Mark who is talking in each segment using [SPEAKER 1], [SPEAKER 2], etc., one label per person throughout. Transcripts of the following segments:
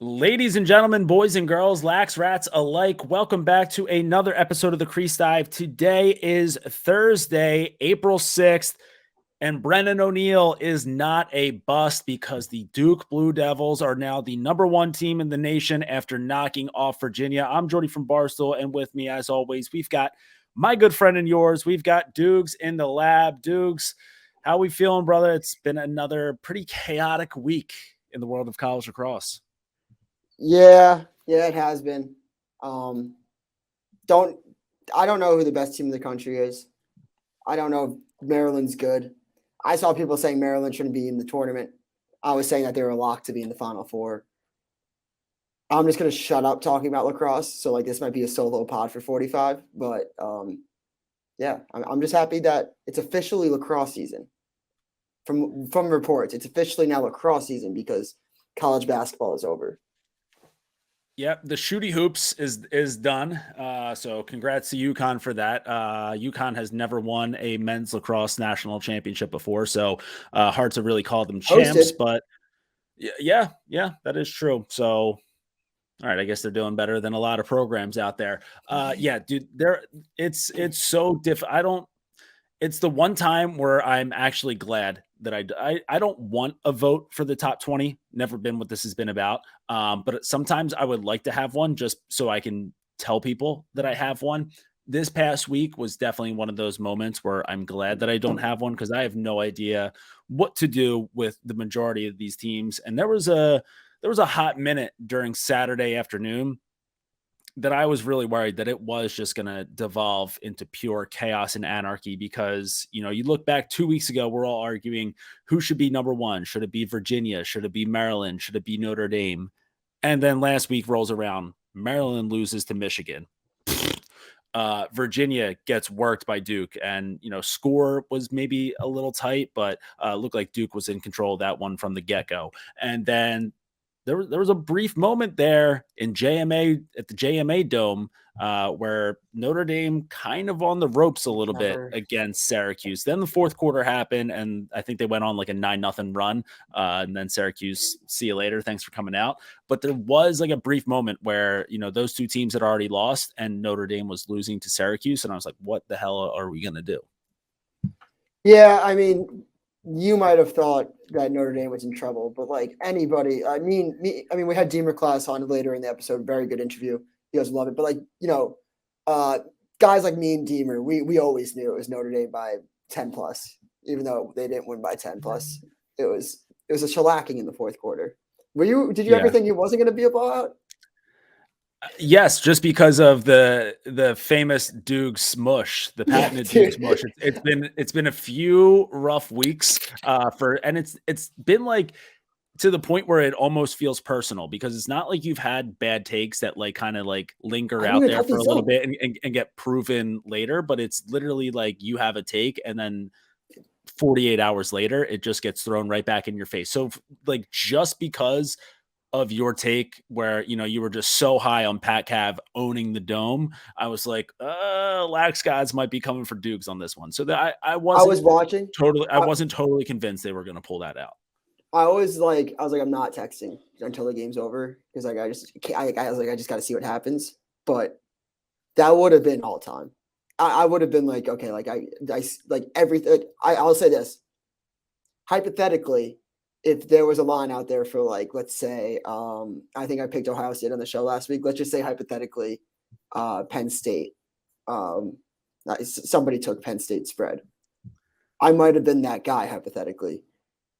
[SPEAKER 1] Ladies and gentlemen, boys and girls, lax rats alike, welcome back to another episode of the Crease Dive. Today is Thursday, April 6th, and Brendan O'Neill is not a bust because the Duke Blue Devils are now the number one team in the nation after knocking off Virginia. I'm Jordy from Barstool, and with me, as always, we've got my good friend and yours. We've got Dukes in the lab. Dukes, how we feeling, brother? It's been another pretty chaotic week in the world of college lacrosse.
[SPEAKER 2] Yeah, it has been. Um, don't I don't know who the best team in the country is. I don't know if Maryland's good. I saw people saying Maryland shouldn't be in the tournament. I was saying that they were locked to be in the Final Four. I'm just gonna shut up talking about lacrosse. So like this might be a solo pod for 45, but yeah, I'm just happy that it's officially lacrosse season. From reports, it's officially now lacrosse season because college basketball is over.
[SPEAKER 1] Yep, the shooty hoops is done. So congrats to UConn for that. UConn has never won a men's lacrosse national championship before, so hard to really call them champs.
[SPEAKER 2] Hosted.
[SPEAKER 1] But yeah, that is true. So all right, I guess they're doing better than a lot of programs out there. Yeah, dude, it's so I don't. It's the one time where I'm actually glad that I don't want a vote for the top 20. Never been what this has been about. But sometimes I would like to have one just so I can tell people that I have one. This past week was definitely one of those moments where I'm glad that I don't have one because I have no idea what to do with the majority of these teams. And there was a hot minute during Saturday afternoon that I was really worried that it was just going to devolve into pure chaos and anarchy because, you look back 2 weeks ago, we're all arguing who should be number one. Should it be Virginia? Should it be Maryland? Should it be Notre Dame? And then last week rolls around. Maryland loses to Michigan. Virginia gets worked by Duke, and score was maybe a little tight, but looked like Duke was in control of that one from the get go. And then there was a brief moment there in JMA at the JMA Dome where Notre Dame kind of on the ropes a little bit
[SPEAKER 2] Never.
[SPEAKER 1] against Syracuse. Then the fourth quarter happened, and I think they went on like a 9-0 run. And then Syracuse, see you later. Thanks for coming out. But there was like a brief moment where those two teams had already lost, and Notre Dame was losing to Syracuse, and I was like, "What the hell are we gonna do?"
[SPEAKER 2] Yeah, I mean, you might have thought that Notre Dame was in trouble, but like anybody, we had Deemer class on later in the episode. Very good interview. You guys love it. But like, uh, guys like me and Deemer, we always knew it was Notre Dame by 10 plus, even though they didn't win by 10 plus. It was a shellacking in the fourth quarter. Did you ever
[SPEAKER 1] Yeah.
[SPEAKER 2] think it wasn't going to be a blowout?
[SPEAKER 1] Yes, just because of the famous Duke smush, the
[SPEAKER 2] Yeah,
[SPEAKER 1] patented Duke
[SPEAKER 2] dude.
[SPEAKER 1] smush. It's been a few rough weeks and it's been like to the point where it almost feels personal because it's not like you've had bad takes that like kind of like linger
[SPEAKER 2] I don't
[SPEAKER 1] out
[SPEAKER 2] even
[SPEAKER 1] there
[SPEAKER 2] help
[SPEAKER 1] for a
[SPEAKER 2] his
[SPEAKER 1] little
[SPEAKER 2] zone.
[SPEAKER 1] bit and get proven later, but it's literally like you have a take and then 48 hours later it just gets thrown right back in your face. So like just because of your take where you were just so high on Pat Cav owning the dome, I was like, lax guys might be coming for Dukes on this one. So that I
[SPEAKER 2] I
[SPEAKER 1] wasn't
[SPEAKER 2] was watching.
[SPEAKER 1] totally convinced they were going to pull that out.
[SPEAKER 2] I was like, I'm not texting until the game's over because like I was like, I just got to see what happens. But that would have been all time. I would have been like, okay, like I like everything. I'll say this hypothetically, if there was a line out there for like, let's say, I think I picked Ohio State on the show last week. Let's just say hypothetically, Penn State. Um, Somebody took Penn State spread. I might have been that guy hypothetically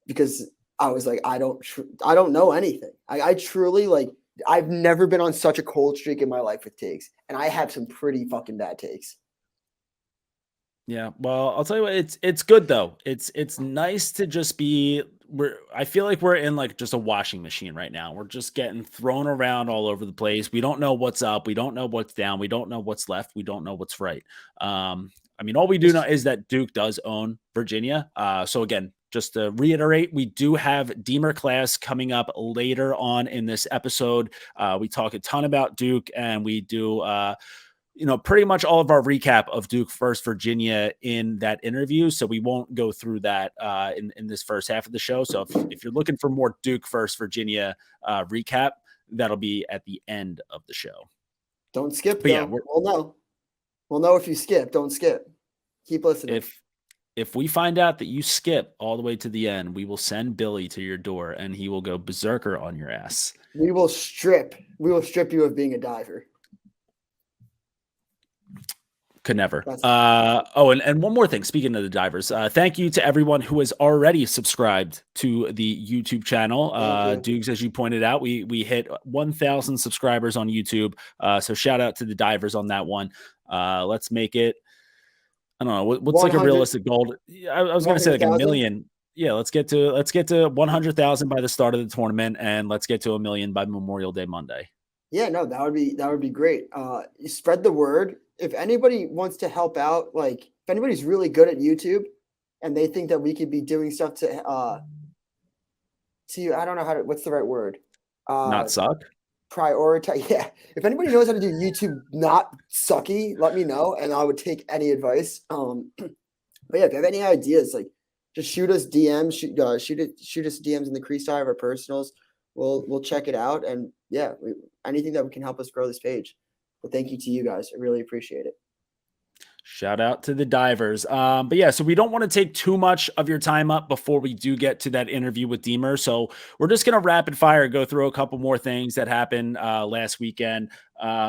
[SPEAKER 2] because I was like, I don't know anything. I truly like, I've never been on such a cold streak in my life with takes, and I have some pretty fucking bad takes.
[SPEAKER 1] Yeah, well, I'll tell you what, it's good though. It's nice to just be I feel like we're in like just a washing machine right now. We're just getting thrown around all over the place. We don't know what's up, we don't know what's down, we don't know what's left, we don't know what's right. I mean, all we do know is that Duke does own Virginia. So again, just to reiterate, we do have Deemer class coming up later on in this episode. We talk a ton about Duke and we do pretty much all of our recap of Duke versus Virginia in that interview. So we won't go through that in this first half of the show. So if you're looking for more Duke versus Virginia recap, that'll be at the end of the show.
[SPEAKER 2] Don't skip
[SPEAKER 1] But yeah,
[SPEAKER 2] though. We'll know if you skip. Don't skip. Keep listening.
[SPEAKER 1] If we find out that you skip all the way to the end, we will send Billy to your door and he will go berserker on your ass.
[SPEAKER 2] We will strip you of being a diver.
[SPEAKER 1] Could never. And one more thing. Speaking of the divers, thank you to everyone who has already subscribed to the YouTube channel. Dukes, as you pointed out, we hit 1,000 subscribers on YouTube. So shout out to the divers on that one. Let's make it. I don't know what's like a realistic goal. I was going to say like 1 million. Yeah, let's get to 100,000 by the start of the tournament, and let's get to 1 million by Memorial Day Monday.
[SPEAKER 2] Yeah, no, that would be great. Spread the word. If anybody wants to help out, like if anybody's really good at YouTube and they think that we could be doing stuff to I don't know what's the right word?
[SPEAKER 1] Not suck.
[SPEAKER 2] Prioritize. Yeah. If anybody knows how to do YouTube not sucky, let me know and I would take any advice. But yeah, if you have any ideas, like just shoot us DMs, shoot us DMs in the Crease side of our personals. We'll check it out. And yeah, anything that can help us grow this page. But thank you to you guys. I really appreciate it.
[SPEAKER 1] Shout out to the divers. But yeah, so we don't want to take too much of your time up before we do get to that interview with Deemer. So we're just going to rapid fire go through a couple more things that happened last weekend.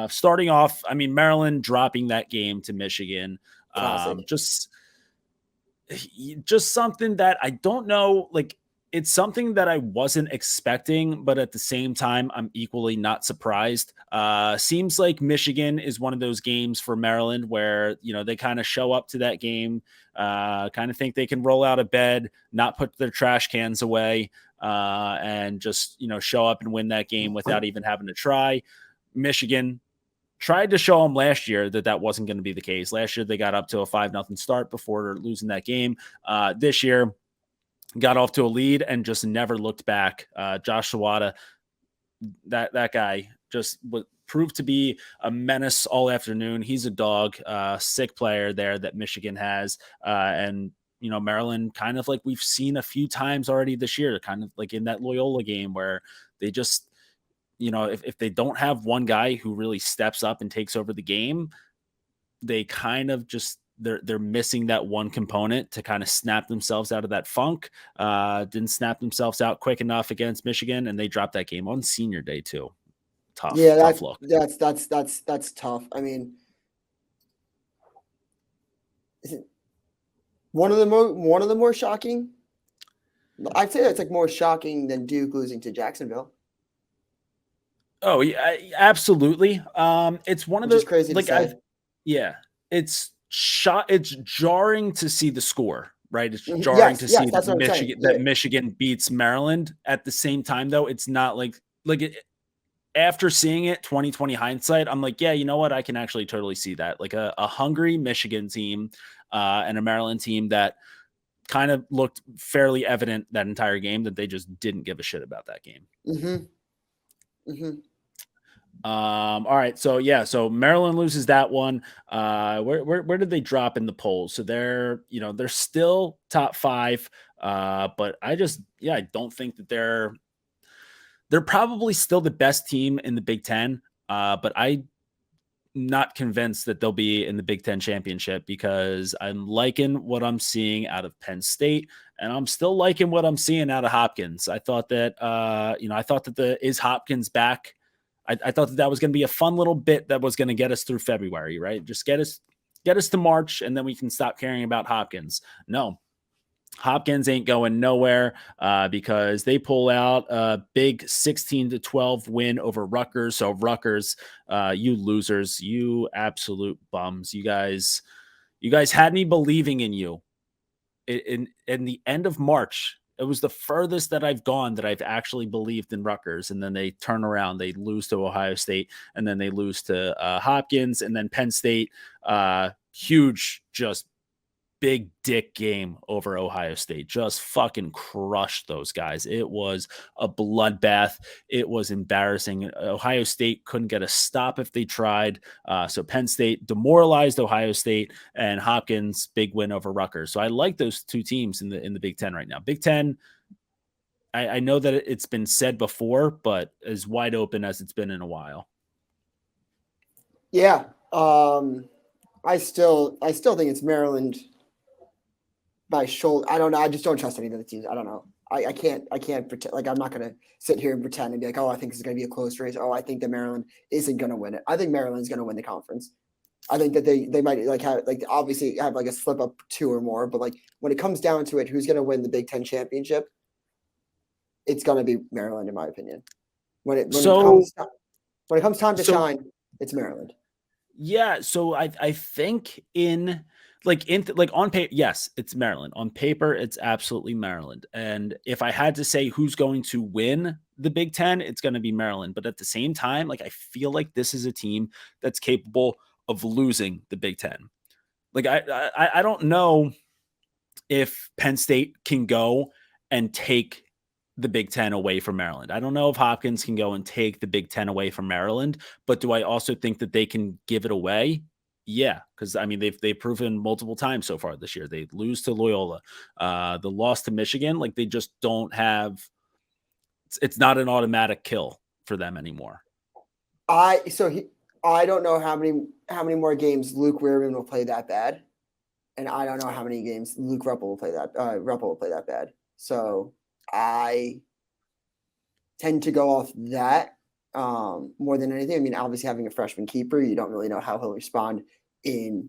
[SPEAKER 1] Starting off, I mean, Maryland dropping that game to Michigan. Just something that I don't know, like, it's something that I wasn't expecting, but at the same time, I'm equally not surprised. Seems like Michigan is one of those games for Maryland where, they kind of show up to that game, kind of think they can roll out of bed, not put their trash cans away, and just, show up and win that game without even having to try. Michigan tried to show them last year that wasn't going to be the case. Last year, they got up to a 5-0 start before losing that game. This year, got off to a lead and just never looked back. Josh Sawada, that guy just proved to be a menace all afternoon. He's a dog, sick player there that Michigan has. And, Maryland, kind of like we've seen a few times already this year, kind of like in that Loyola game where they just, if they don't have one guy who really steps up and takes over the game, they kind of just, they're missing that one component to kind of snap themselves out of that funk. Didn't snap themselves out quick enough against Michigan, and they dropped that game on senior day too. Tough look.
[SPEAKER 2] That's tough. I mean, is it one of the more shocking? I'd say that's like more shocking than Duke losing to Jacksonville.
[SPEAKER 1] Oh yeah, absolutely. It's one of those
[SPEAKER 2] crazy.
[SPEAKER 1] Like it's jarring to see the score, right? It's jarring to see that Michigan beats Maryland. At the same time, though, it's not like after seeing it, 2020 hindsight, I'm like, yeah, you know what? I can actually totally see that. Like a hungry Michigan team and a Maryland team that kind of looked fairly evident that entire game that they just didn't give a shit about that game. All right. So Maryland loses that one. Where did they drop in the polls? So they're still top 5. But I don't think that they're probably still the best team in the Big Ten. But I'm not convinced that they'll be in the Big Ten championship because I'm liking what I'm seeing out of Penn State, and I'm still liking what I'm seeing out of Hopkins. I thought that, is Hopkins back? I thought that was going to be a fun little bit that was going to get us through February, right? Just get us to March, and then we can stop caring about Hopkins. No, Hopkins ain't going nowhere because they pull out a big 16-12 win over Rutgers. So Rutgers, you losers, you absolute bums. You guys had me believing in you. In the end of March, it was the furthest that I've gone that I've actually believed in Rutgers. And then they turn around, they lose to Ohio State, and then they lose to Hopkins, and then Penn State, huge, just big dick game over Ohio State. Just fucking crushed those guys. It was a bloodbath. It was embarrassing. Ohio State couldn't get a stop if they tried. So Penn State demoralized Ohio State, and Hopkins big win over Rutgers. So I like those two teams in the Big Ten right now. Big Ten, I know that it's been said before, but as wide open as it's been in a while.
[SPEAKER 2] Yeah. I still think it's Maryland by shoulder. I don't know. I just don't trust any of the teams. I don't know. I can't pretend like I'm not gonna sit here and pretend and be like, oh, I think this is gonna be a close race. Oh, I think that Maryland isn't gonna win it. I think Maryland's gonna win the conference. I think that they might like have like obviously have like a slip up two or more, but like when it comes down to it, who's gonna win the Big Ten championship? It's gonna be Maryland, in my opinion. When it when it
[SPEAKER 1] So
[SPEAKER 2] comes when it comes time to
[SPEAKER 1] so
[SPEAKER 2] shine, it's Maryland.
[SPEAKER 1] yeah, so I think like on paper, yes, it's Maryland. On paper, it's absolutely Maryland. And if I had to say who's going to win the Big Ten, it's going to be Maryland. But at the same time, like I feel like this is a team that's capable of losing the Big Ten. Like I don't know if Penn State can go and take the Big Ten away from Maryland. I don't know if Hopkins can go and take the Big Ten away from Maryland, but do I also think that they can give it away? Yeah, because I mean they've proven multiple times so far this year. They lose to Loyola, the loss to Michigan. Like they just don't have. It's not an automatic kill for them anymore.
[SPEAKER 2] I don't know how many more games Luke Weirman will play that bad, and I don't know how many games Luke Ruppel will play that bad. So I tend to go off that more than anything. I mean, obviously having a freshman keeper, you don't really know how he'll respond in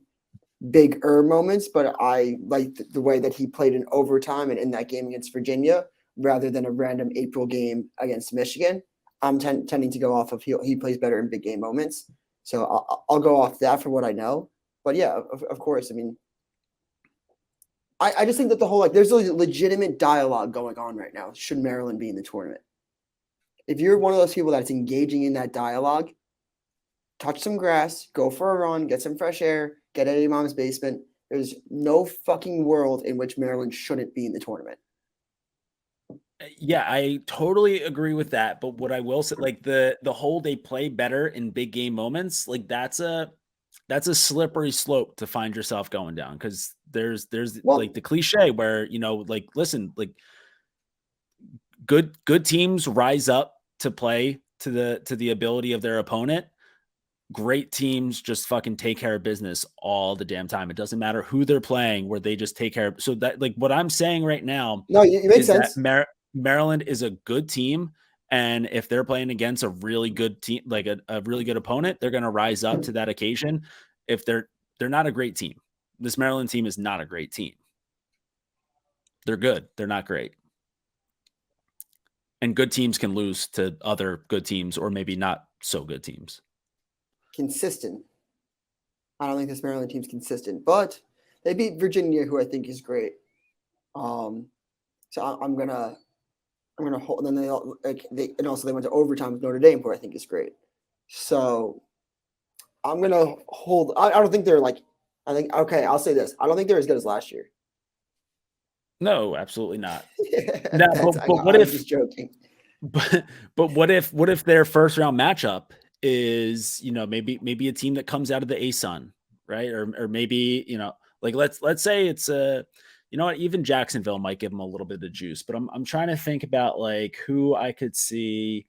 [SPEAKER 2] bigger moments, but I like the way that he played in overtime and in that game against Virginia rather than a random April game against Michigan. I'm tending to go off of he plays better in big game moments. So I'll go off that for what I know. But yeah, of course. I mean, I just think that the whole like there's a legitimate dialogue going on right now. Should Maryland be in the tournament? If you're one of those people that's engaging in that dialogue, touch some grass, go for a run, get some fresh air, get out of your mom's basement. There's no fucking world in which Maryland shouldn't be in the tournament.
[SPEAKER 1] Yeah, I totally agree with that. But what I will say, like the whole they play better in big game moments, like that's a slippery slope to find yourself going down because there's like
[SPEAKER 2] Well,
[SPEAKER 1] the cliche where like listen, like good teams rise up to play to the ability of their opponent. Great teams just fucking take care of business all the damn time. It doesn't matter who they're playing, where they just take care of. So that like what I'm saying right now
[SPEAKER 2] no, it makes
[SPEAKER 1] is that
[SPEAKER 2] sense.
[SPEAKER 1] Maryland is a good team. And if they're playing against a really good team, like a really good opponent, they're going to rise up to that occasion. If they're not a great team, this Maryland team is not a great team. They're good. They're not great. And good teams can lose to other good teams or maybe not so good teams.
[SPEAKER 2] Consistent. I don't think this Maryland team's consistent, but they beat Virginia, who I think is great. So I'm gonna hold. And then and also they went to overtime with Notre Dame, who I think is great. So I'm gonna hold. I don't think they're like. I think okay. I'll say this. I don't think they're as good as last year.
[SPEAKER 1] No, absolutely not. No,
[SPEAKER 2] I
[SPEAKER 1] but
[SPEAKER 2] know.
[SPEAKER 1] what
[SPEAKER 2] I'm
[SPEAKER 1] if
[SPEAKER 2] just joking.
[SPEAKER 1] but but what if their first round matchup is, maybe a team that comes out of the ASUN, right? Or maybe, like let's say it's a even Jacksonville might give them a little bit of juice, but I'm trying to think about like who I could see.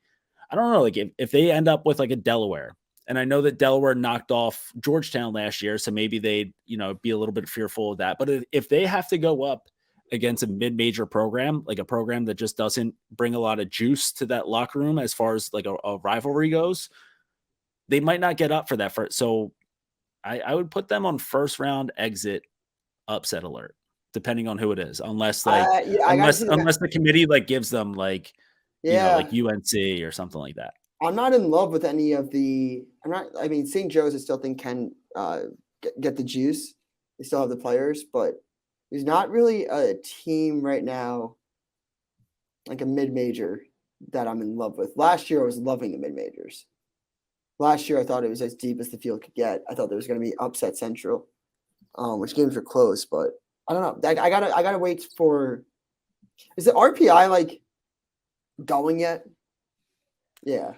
[SPEAKER 1] I don't know, like if they end up with like a Delaware, and I know that Delaware knocked off Georgetown last year, so maybe they'd, be a little bit fearful of that. But if they have to go up against a mid-major program, like a program that just doesn't bring a lot of juice to that locker room as far as like a rivalry goes, they might not get up for that first. So I would put them on first round exit upset alert, depending on who it is, unless like
[SPEAKER 2] Yeah, I gotta
[SPEAKER 1] unless
[SPEAKER 2] see the.
[SPEAKER 1] unless the committee like gives them like like
[SPEAKER 2] Yeah,
[SPEAKER 1] UNC or something like that.
[SPEAKER 2] I'm not in love with any of the. I'm not. I mean, St. Joe's, I still think can get the juice. They still have the players, but there's not really a team right now, like a mid major, that I'm in love with. Last year, I was loving the mid majors. Last year, I thought it was as deep as the field could get. I thought there was going to be upset central, which games were close, but I don't know. I gotta wait for. Is the RPI like going yet? Yeah,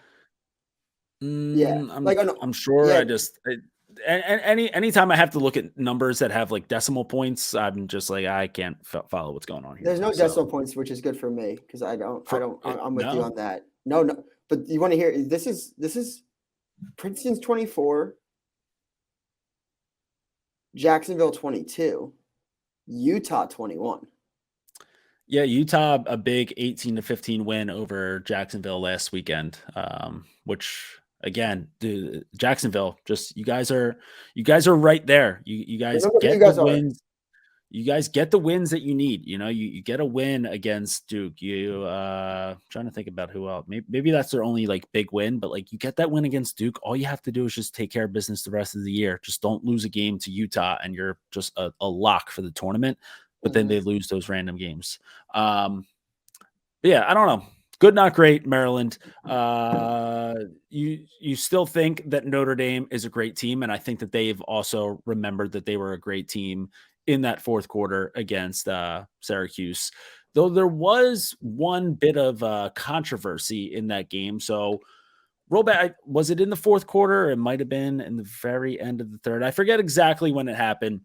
[SPEAKER 2] yeah.
[SPEAKER 1] I'm
[SPEAKER 2] Like,
[SPEAKER 1] I'm sure.
[SPEAKER 2] yeah,
[SPEAKER 1] I just anytime I have to look at numbers that have like decimal points, I'm just like I can't follow what's going on here,
[SPEAKER 2] There's
[SPEAKER 1] bro.
[SPEAKER 2] no decimal
[SPEAKER 1] So
[SPEAKER 2] points, which is good for me because
[SPEAKER 1] for
[SPEAKER 2] I'm with you
[SPEAKER 1] no,
[SPEAKER 2] on that. No, no, but you want to hear this is Princeton's 24, Jacksonville 22, Utah 21.
[SPEAKER 1] yeah, Utah a big 18-15 win over Jacksonville last weekend, which again, Jacksonville, just you guys are right there. You guys
[SPEAKER 2] Remember who you
[SPEAKER 1] get the
[SPEAKER 2] guys are.
[SPEAKER 1] wins. You guys get the wins that you need. You know, you get a win against Duke. Trying to think about who else. Maybe that's their only like big win, but like you get that win against Duke. All you have to do is just take care of business the rest of the year. Just don't lose a game to Utah, and you're just a lock for the tournament. But then
[SPEAKER 2] Mhm.
[SPEAKER 1] they lose those random games. Yeah, I don't know. Good, not great, Maryland. You still think that Notre Dame is a great team, and I think that they've also remembered that they were a great team in that fourth quarter against Syracuse. Though there was one bit of controversy in that game. So roll back. Was it in the fourth quarter? It might have been in the very end of the third. I forget exactly when it happened,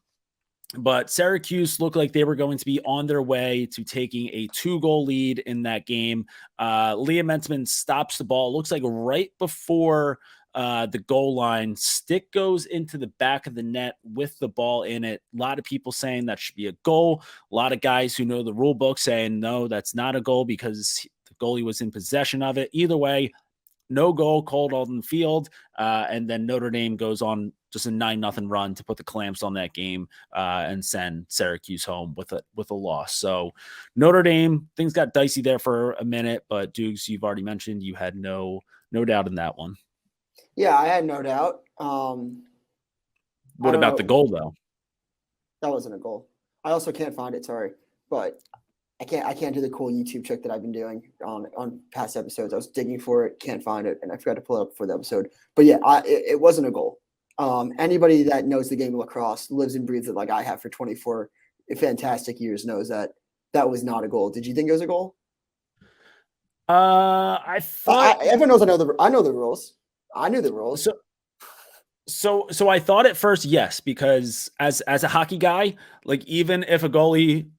[SPEAKER 1] but Syracuse looked like they were going to be on their way to taking a 2-goal lead in that game. Liam Entman stops the ball. It looks like right before the goal line. Stick goes into the back of the net with the ball in it. A lot of people saying that should be a goal. A lot of guys who know the rule book saying, no, that's not a goal because the goalie was in possession of it. Either way, no goal called on the field, and then Notre Dame goes on just a 9-0 run to put the clamps on that game and send Syracuse home with a loss. So Notre Dame, things got dicey there for a minute, but Dukes, you've already mentioned you had no doubt in that one.
[SPEAKER 2] Yeah, I had no doubt. I
[SPEAKER 1] What
[SPEAKER 2] don't
[SPEAKER 1] about the
[SPEAKER 2] know.
[SPEAKER 1] goal though?
[SPEAKER 2] That wasn't a goal. I also can't find it. Sorry, but I can't do the cool YouTube trick that I've been doing on past episodes. I was digging for it, can't find it, and I forgot to pull it up for the episode. But yeah, it wasn't a goal. Anybody that knows the game of lacrosse, lives and breathes it like I have for 24 fantastic years, knows that that was not a goal. Did you think it was a goal?
[SPEAKER 1] I thought
[SPEAKER 2] Everyone knows I know the rules. I knew the rules.
[SPEAKER 1] so. So I thought at first yes, because as a hockey guy, like even if a goalie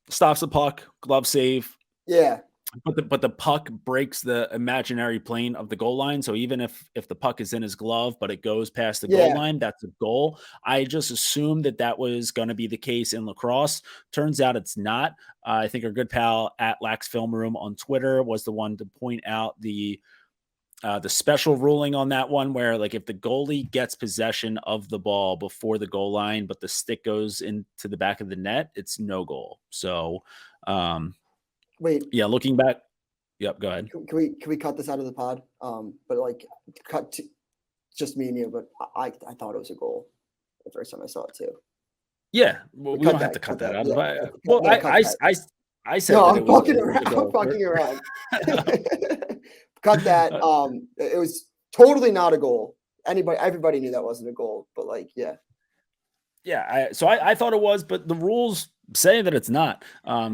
[SPEAKER 1] stops the puck, glove save,
[SPEAKER 2] Yeah,
[SPEAKER 1] but the puck breaks the imaginary plane of the goal line. So even if the puck is in his glove, but it goes past the goal
[SPEAKER 2] yeah.
[SPEAKER 1] line, that's a goal. I just assumed that that was going to be the case in lacrosse. Turns out it's not. I think our good pal at Lax Film Room on Twitter was the one to point out the special ruling on that one, where like if the goalie gets possession of the ball before the goal line, but the stick goes into the back of the net, it's no goal. So,
[SPEAKER 2] Wait,
[SPEAKER 1] yeah, looking back, yep, go ahead.
[SPEAKER 2] can we cut this out of the pod? But like cut to just me and you. But I thought it was a goal the first time I saw it too.
[SPEAKER 1] Yeah, well,
[SPEAKER 2] But
[SPEAKER 1] we don't have to cut
[SPEAKER 2] cut
[SPEAKER 1] that
[SPEAKER 2] that.
[SPEAKER 1] out of
[SPEAKER 2] Yeah,
[SPEAKER 1] it. Well,
[SPEAKER 2] no, cut that.
[SPEAKER 1] I said
[SPEAKER 2] No,
[SPEAKER 1] that
[SPEAKER 2] I'm
[SPEAKER 1] it
[SPEAKER 2] fucking
[SPEAKER 1] was
[SPEAKER 2] around.
[SPEAKER 1] a
[SPEAKER 2] I'm
[SPEAKER 1] goal.
[SPEAKER 2] fucking around. Cut that. It was totally not a goal. Everybody knew that wasn't a goal. But like, yeah,
[SPEAKER 1] Yeah, I thought it was, but the rules say that it's not.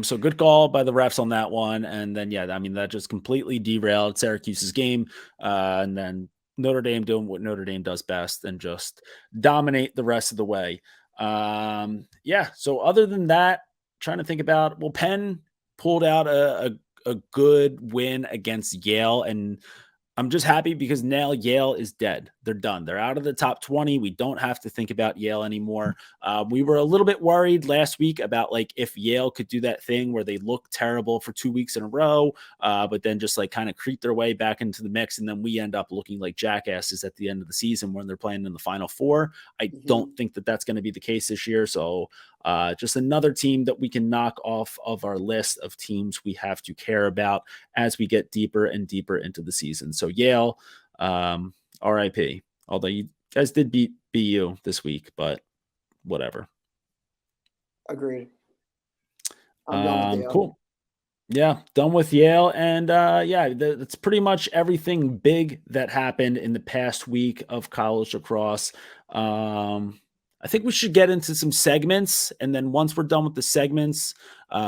[SPEAKER 1] So good call by the refs on that one. And then yeah, I mean that just completely derailed Syracuse's game. And then Notre Dame doing what Notre Dame does best and just dominate the rest of the way. Yeah. So other than that, trying to think about, well, Penn pulled out a good win against Yale, and I'm just happy because now Yale is dead. They're done. They're out of the top 20. We don't have to think about Yale anymore. We were a little bit worried last week about like if Yale could do that thing where they look terrible for 2 weeks in a row, but then just like kind of creep their way back into the mix. And then we end up looking like jackasses at the end of the season when they're playing in the Final Four. I
[SPEAKER 2] hmm
[SPEAKER 1] don't think that that's going to be the case this year. So just another team that we can knock off of our list of teams we have to care about as we get deeper and deeper into the season. So Yale, RIP. Although you guys did beat BU this week, but whatever.
[SPEAKER 2] agreed. I'm done with Yale.
[SPEAKER 1] Cool. Yeah, done with Yale. And yeah, that's pretty much everything big that happened in the past week of college lacrosse. I think we should get into some segments, and then once we're done with the segments,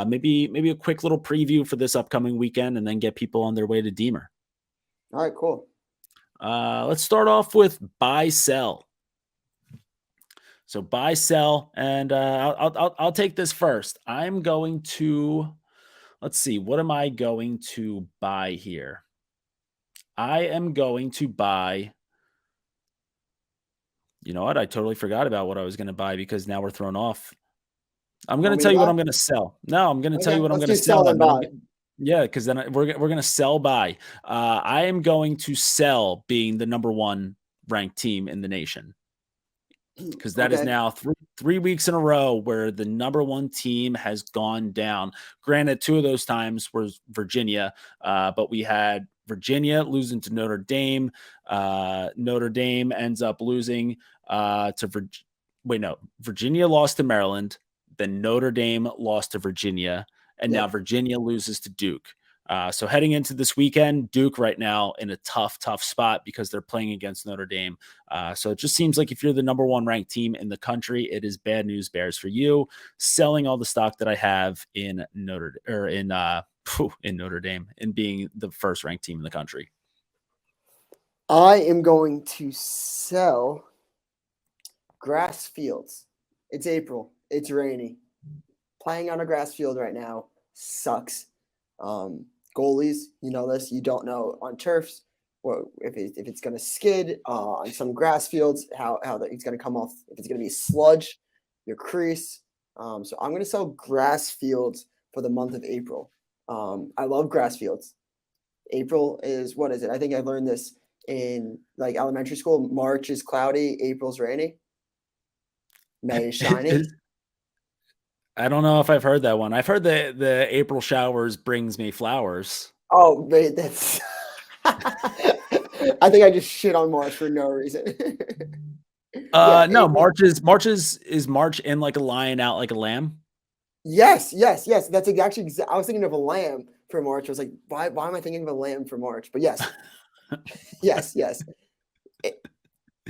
[SPEAKER 1] maybe a quick little preview for this upcoming weekend, and then get people on their way to Deemer.
[SPEAKER 2] All right, cool.
[SPEAKER 1] Let's start off with buy sell. So buy, sell, and I'll take this first. I'm going to let's see. What am I going to buy here? I am going to buy. You know what? I totally forgot about what I was going to buy because now we're thrown off. I'm
[SPEAKER 2] You
[SPEAKER 1] going
[SPEAKER 2] want
[SPEAKER 1] to
[SPEAKER 2] me to
[SPEAKER 1] tell you what
[SPEAKER 2] buy?
[SPEAKER 1] I'm going to sell. No, I'm going to tell you
[SPEAKER 2] Okay,
[SPEAKER 1] what I'm
[SPEAKER 2] let's
[SPEAKER 1] going to
[SPEAKER 2] do sell
[SPEAKER 1] sell,
[SPEAKER 2] then
[SPEAKER 1] and then
[SPEAKER 2] buy.
[SPEAKER 1] yeah, because then we're going to sell buy. I am going to sell being the number one ranked team in the nation because that is
[SPEAKER 2] Okay.
[SPEAKER 1] now three weeks in a row where the number one team has gone down. Granted, two of those times was Virginia, but we had Virginia losing to Notre Dame. Notre Dame ends up losing to wait, no, Virginia lost to Maryland, then Notre Dame lost to Virginia, and now
[SPEAKER 2] Yep.
[SPEAKER 1] Virginia loses to Duke. So heading into this weekend, Duke right now in a tough spot because they're playing against Notre Dame. So it just seems like if you're the number one ranked team in the country, it is bad news bears for you. Selling all the stock that I have in in Notre Dame and being the first ranked team in the country.
[SPEAKER 2] I am going to sell grass fields. It's April. It's rainy. Playing on a grass field right now sucks. Goalies, you know this. You don't know on turfs if it's going to skid on some grass fields, how it's going to come off. If it's going to be sludge, your crease. So I'm going to sell grass fields for the month of April. I love grass fields. April is what is it? I think I learned this in like elementary school. March is cloudy, April's rainy, May is shiny.
[SPEAKER 1] I don't know if I've heard that one. I've heard the April showers brings me flowers.
[SPEAKER 2] Oh, wait, that's. I think I just shit on March for no reason. Yeah,
[SPEAKER 1] No,
[SPEAKER 2] April.
[SPEAKER 1] Is March in like a lion out like a lamb?
[SPEAKER 2] Yes, yes, yes. That's actually. I was thinking of a lamb for March. I was like, why am I thinking of a lamb for March? But yes, yes, yes.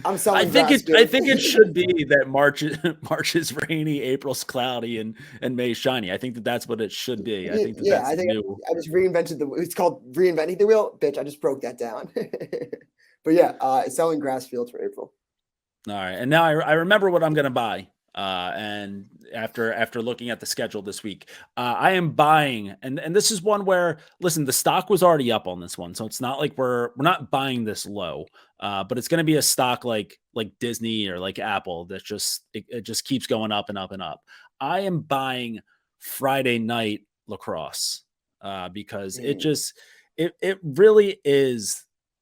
[SPEAKER 2] I'm selling grass
[SPEAKER 1] I
[SPEAKER 2] field.
[SPEAKER 1] think it should be that March is rainy, April's cloudy, and May's shiny. I think that that's what it should be. I think that
[SPEAKER 2] Yeah,
[SPEAKER 1] that's
[SPEAKER 2] I
[SPEAKER 1] the
[SPEAKER 2] think
[SPEAKER 1] new.
[SPEAKER 2] I just reinvented the. It's called reinventing the wheel, bitch. I just broke that down. But yeah, selling grass fields for April.
[SPEAKER 1] All right, and now I remember what I'm going to buy. And after looking at the schedule this week, I am buying, and this is one where listen, the stock was already up on this one, so it's not like we're not buying this low. But it's going to be a stock like Disney or like Apple that it just keeps going up and up and up. I am buying Friday night lacrosse because
[SPEAKER 2] Mm.
[SPEAKER 1] it really is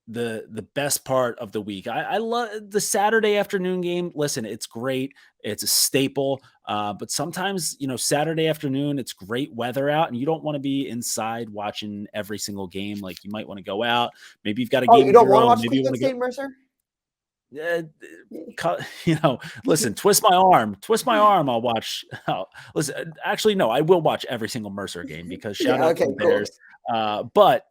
[SPEAKER 1] the best part of the week. I love the Saturday afternoon game. Listen, it's great. It's a staple. But sometimes, Saturday afternoon, it's great weather out and you don't want to be inside watching every single game. Like you might want to go out. Maybe you've got a
[SPEAKER 2] Oh,
[SPEAKER 1] game
[SPEAKER 2] you
[SPEAKER 1] of
[SPEAKER 2] don't
[SPEAKER 1] your
[SPEAKER 2] want to
[SPEAKER 1] own.
[SPEAKER 2] watch
[SPEAKER 1] Maybe you want
[SPEAKER 2] Cleveland
[SPEAKER 1] to go.
[SPEAKER 2] State Mercer?
[SPEAKER 1] Uh, listen, twist my arm. I'll watch. Listen, actually, no, I will watch every single Mercer game because shout
[SPEAKER 2] Yeah.
[SPEAKER 1] out to
[SPEAKER 2] Okay.
[SPEAKER 1] the
[SPEAKER 2] Cool.
[SPEAKER 1] Bears. But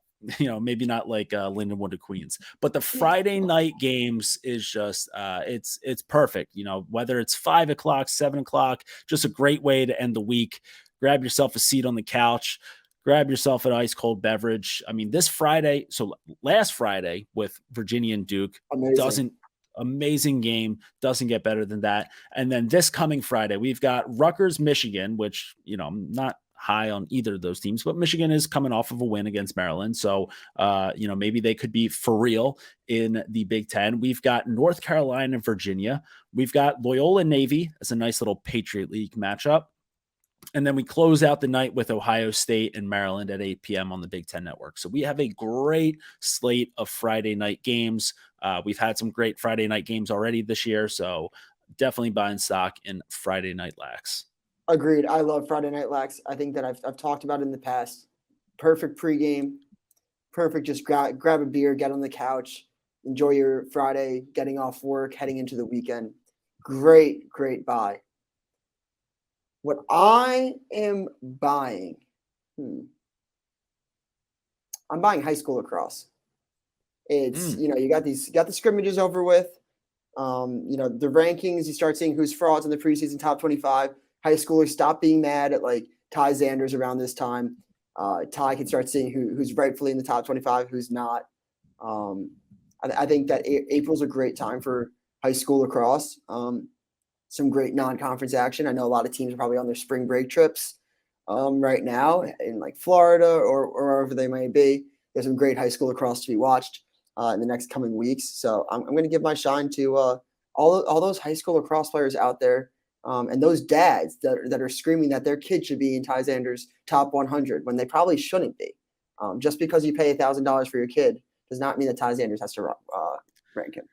[SPEAKER 1] maybe not like Lindenwood to Queens, but the Friday night games is just it's perfect. Whether it's 5 o'clock, 7 o'clock, just a great way to end the week. Grab yourself a seat on the couch. Grab yourself an ice cold beverage. I mean, this Friday, so last Friday with Virginia and Duke
[SPEAKER 2] Amazing.
[SPEAKER 1] doesn't amazing game, doesn't get better than that. And then this coming Friday, we've got Rutgers, Michigan, which, I'm not high on either of those teams, but Michigan is coming off of a win against Maryland. So, maybe they could be for real in the Big Ten. We've got North Carolina and Virginia. We've got Loyola Navy as a nice little Patriot League matchup. And then we close out the night with Ohio State and Maryland at 8 p.m. on the Big Ten Network. So we have a great slate of Friday night games. We've had some great Friday night games already this year. So definitely buying stock in Friday night lax.
[SPEAKER 2] Agreed. I love Friday Night Lax. I think that I've talked about it in the past. Perfect pregame. Perfect. Just grab a beer, get on the couch, enjoy your Friday, getting off work, heading into the weekend. Great, great buy. What I am buying, I'm buying high school lacrosse. It's you got the scrimmages over with. The rankings, you start seeing who's frauds in the preseason top 25. High schoolers stop being mad at like Ty Zanders around this time. Ty can start seeing who's rightfully in the top 25, who's not. I think that April's a great time for high school lacrosse. some great non-conference action. I know a lot of teams are probably on their spring break trips right now in like Florida or wherever they may be. There's some great high school lacrosse to be watched in the next coming weeks. So I'm going to give my shine to all those high school lacrosse players out there, and those dads that are screaming that their kid should be in Ty Zander's top 100 when they probably shouldn't be. Just because you pay $1,000 for your kid does not mean that Ty Zanders has to rank him.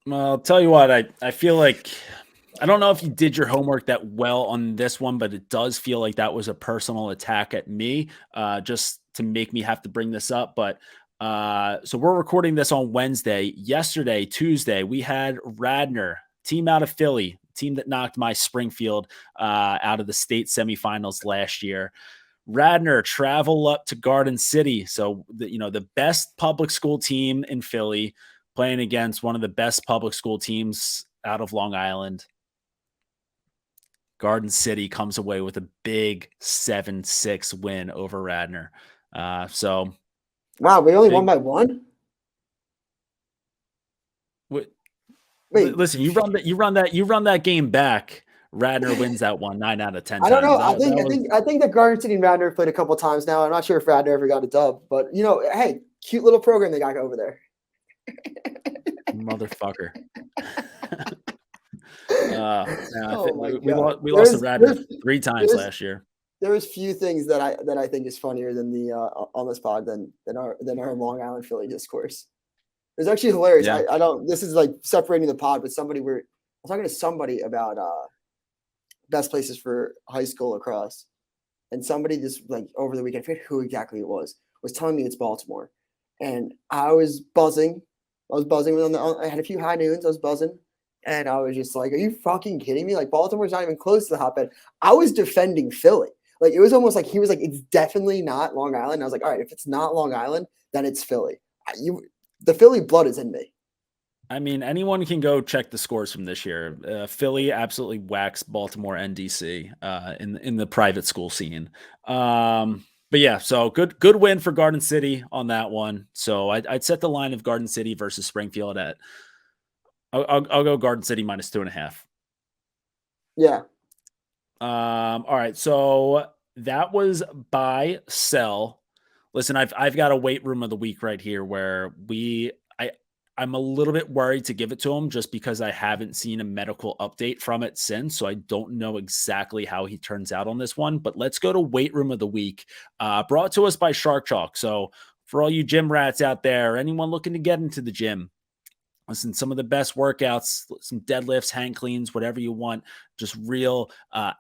[SPEAKER 1] Well, I'll tell you what, I feel like I don't know if you did your homework that well on this one, but it does feel like that was a personal attack at me, just to make me have to bring this up. But so we're recording this on Wednesday. Yesterday, Tuesday, we had Radnor, team out of Philly, team that knocked my Springfield out of the state semifinals last year. Radnor travel up to Garden City. So, the best public school team in Philly playing against one of the best public school teams out of Long Island. Garden City comes away with a big 7-6 win over Radnor. So,
[SPEAKER 2] wow, we only won by one. Wait,
[SPEAKER 1] listen, you run that game back. Radnor wins that one 9 out of 10
[SPEAKER 2] I don't know.
[SPEAKER 1] times.
[SPEAKER 2] I think that Garden City and Radnor played a couple times now. I'm not sure if Radnor ever got a dub, but hey, cute little program they got over there.
[SPEAKER 1] Motherfucker. We lost to Radnor 3 times last year.
[SPEAKER 2] There is few things that I think is funnier than the on this pod than our Long Island Philly discourse. It's actually hilarious.
[SPEAKER 1] Yeah.
[SPEAKER 2] I don't. This is like separating the pod, but I was talking to somebody about best places for high school lacrosse, and somebody just like over the weekend, I forget who exactly it was telling me it's Baltimore, and I was buzzing. I had a few high noons. I was buzzing. And I was just like, are you fucking kidding me? Like, Baltimore's not even close to the hotbed. I was defending Philly. Like, it was almost like he was like, it's definitely not Long Island. And I was like, all right, if it's not Long Island, then it's Philly. The Philly blood is in me.
[SPEAKER 1] I mean, anyone can go check the scores from this year. Philly absolutely waxed Baltimore and DC in the private school scene. But yeah, so good win for Garden City on that one. So I'd set the line of Garden City versus Springfield at I'll go Garden City minus 2.5.
[SPEAKER 2] Yeah.
[SPEAKER 1] All right. So that was buy, sell. Listen, I've got a weight room of the week right here where I'm a little bit worried to give it to him just because I haven't seen a medical update from it since. So I don't know exactly how he turns out on this one, but let's go to weight room of the week, brought to us by Shark Chalk. So for all you gym rats out there, anyone looking to get into the gym, listen, some of the best workouts, some deadlifts, hang cleans, whatever you want, just real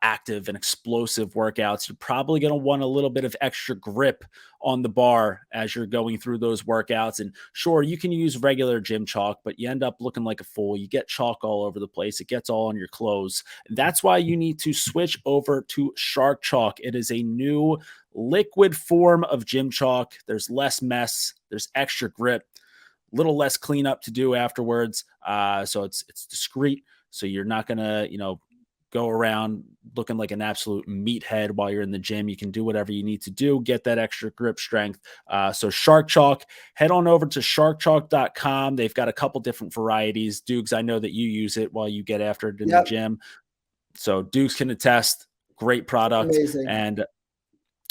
[SPEAKER 1] active and explosive workouts. You're probably going to want a little bit of extra grip on the bar as you're going through those workouts. And sure, you can use regular gym chalk, but you end up looking like a fool. You get chalk all over the place. It gets all on your clothes. That's why you need to switch over to Shark Chalk. It is a new liquid form of gym chalk. There's less mess. There's extra grip. Little less cleanup to do afterwards. So it's discreet. So you're not going to, go around looking like an absolute meathead while you're in the gym. You can do whatever you need to do, get that extra grip strength. So Shark Chalk, head on over to sharkchalk.com. They've got a couple different varieties. Dukes, I know that you use it while you get after it in the gym. So Dukes can attest, great product.
[SPEAKER 2] Amazing.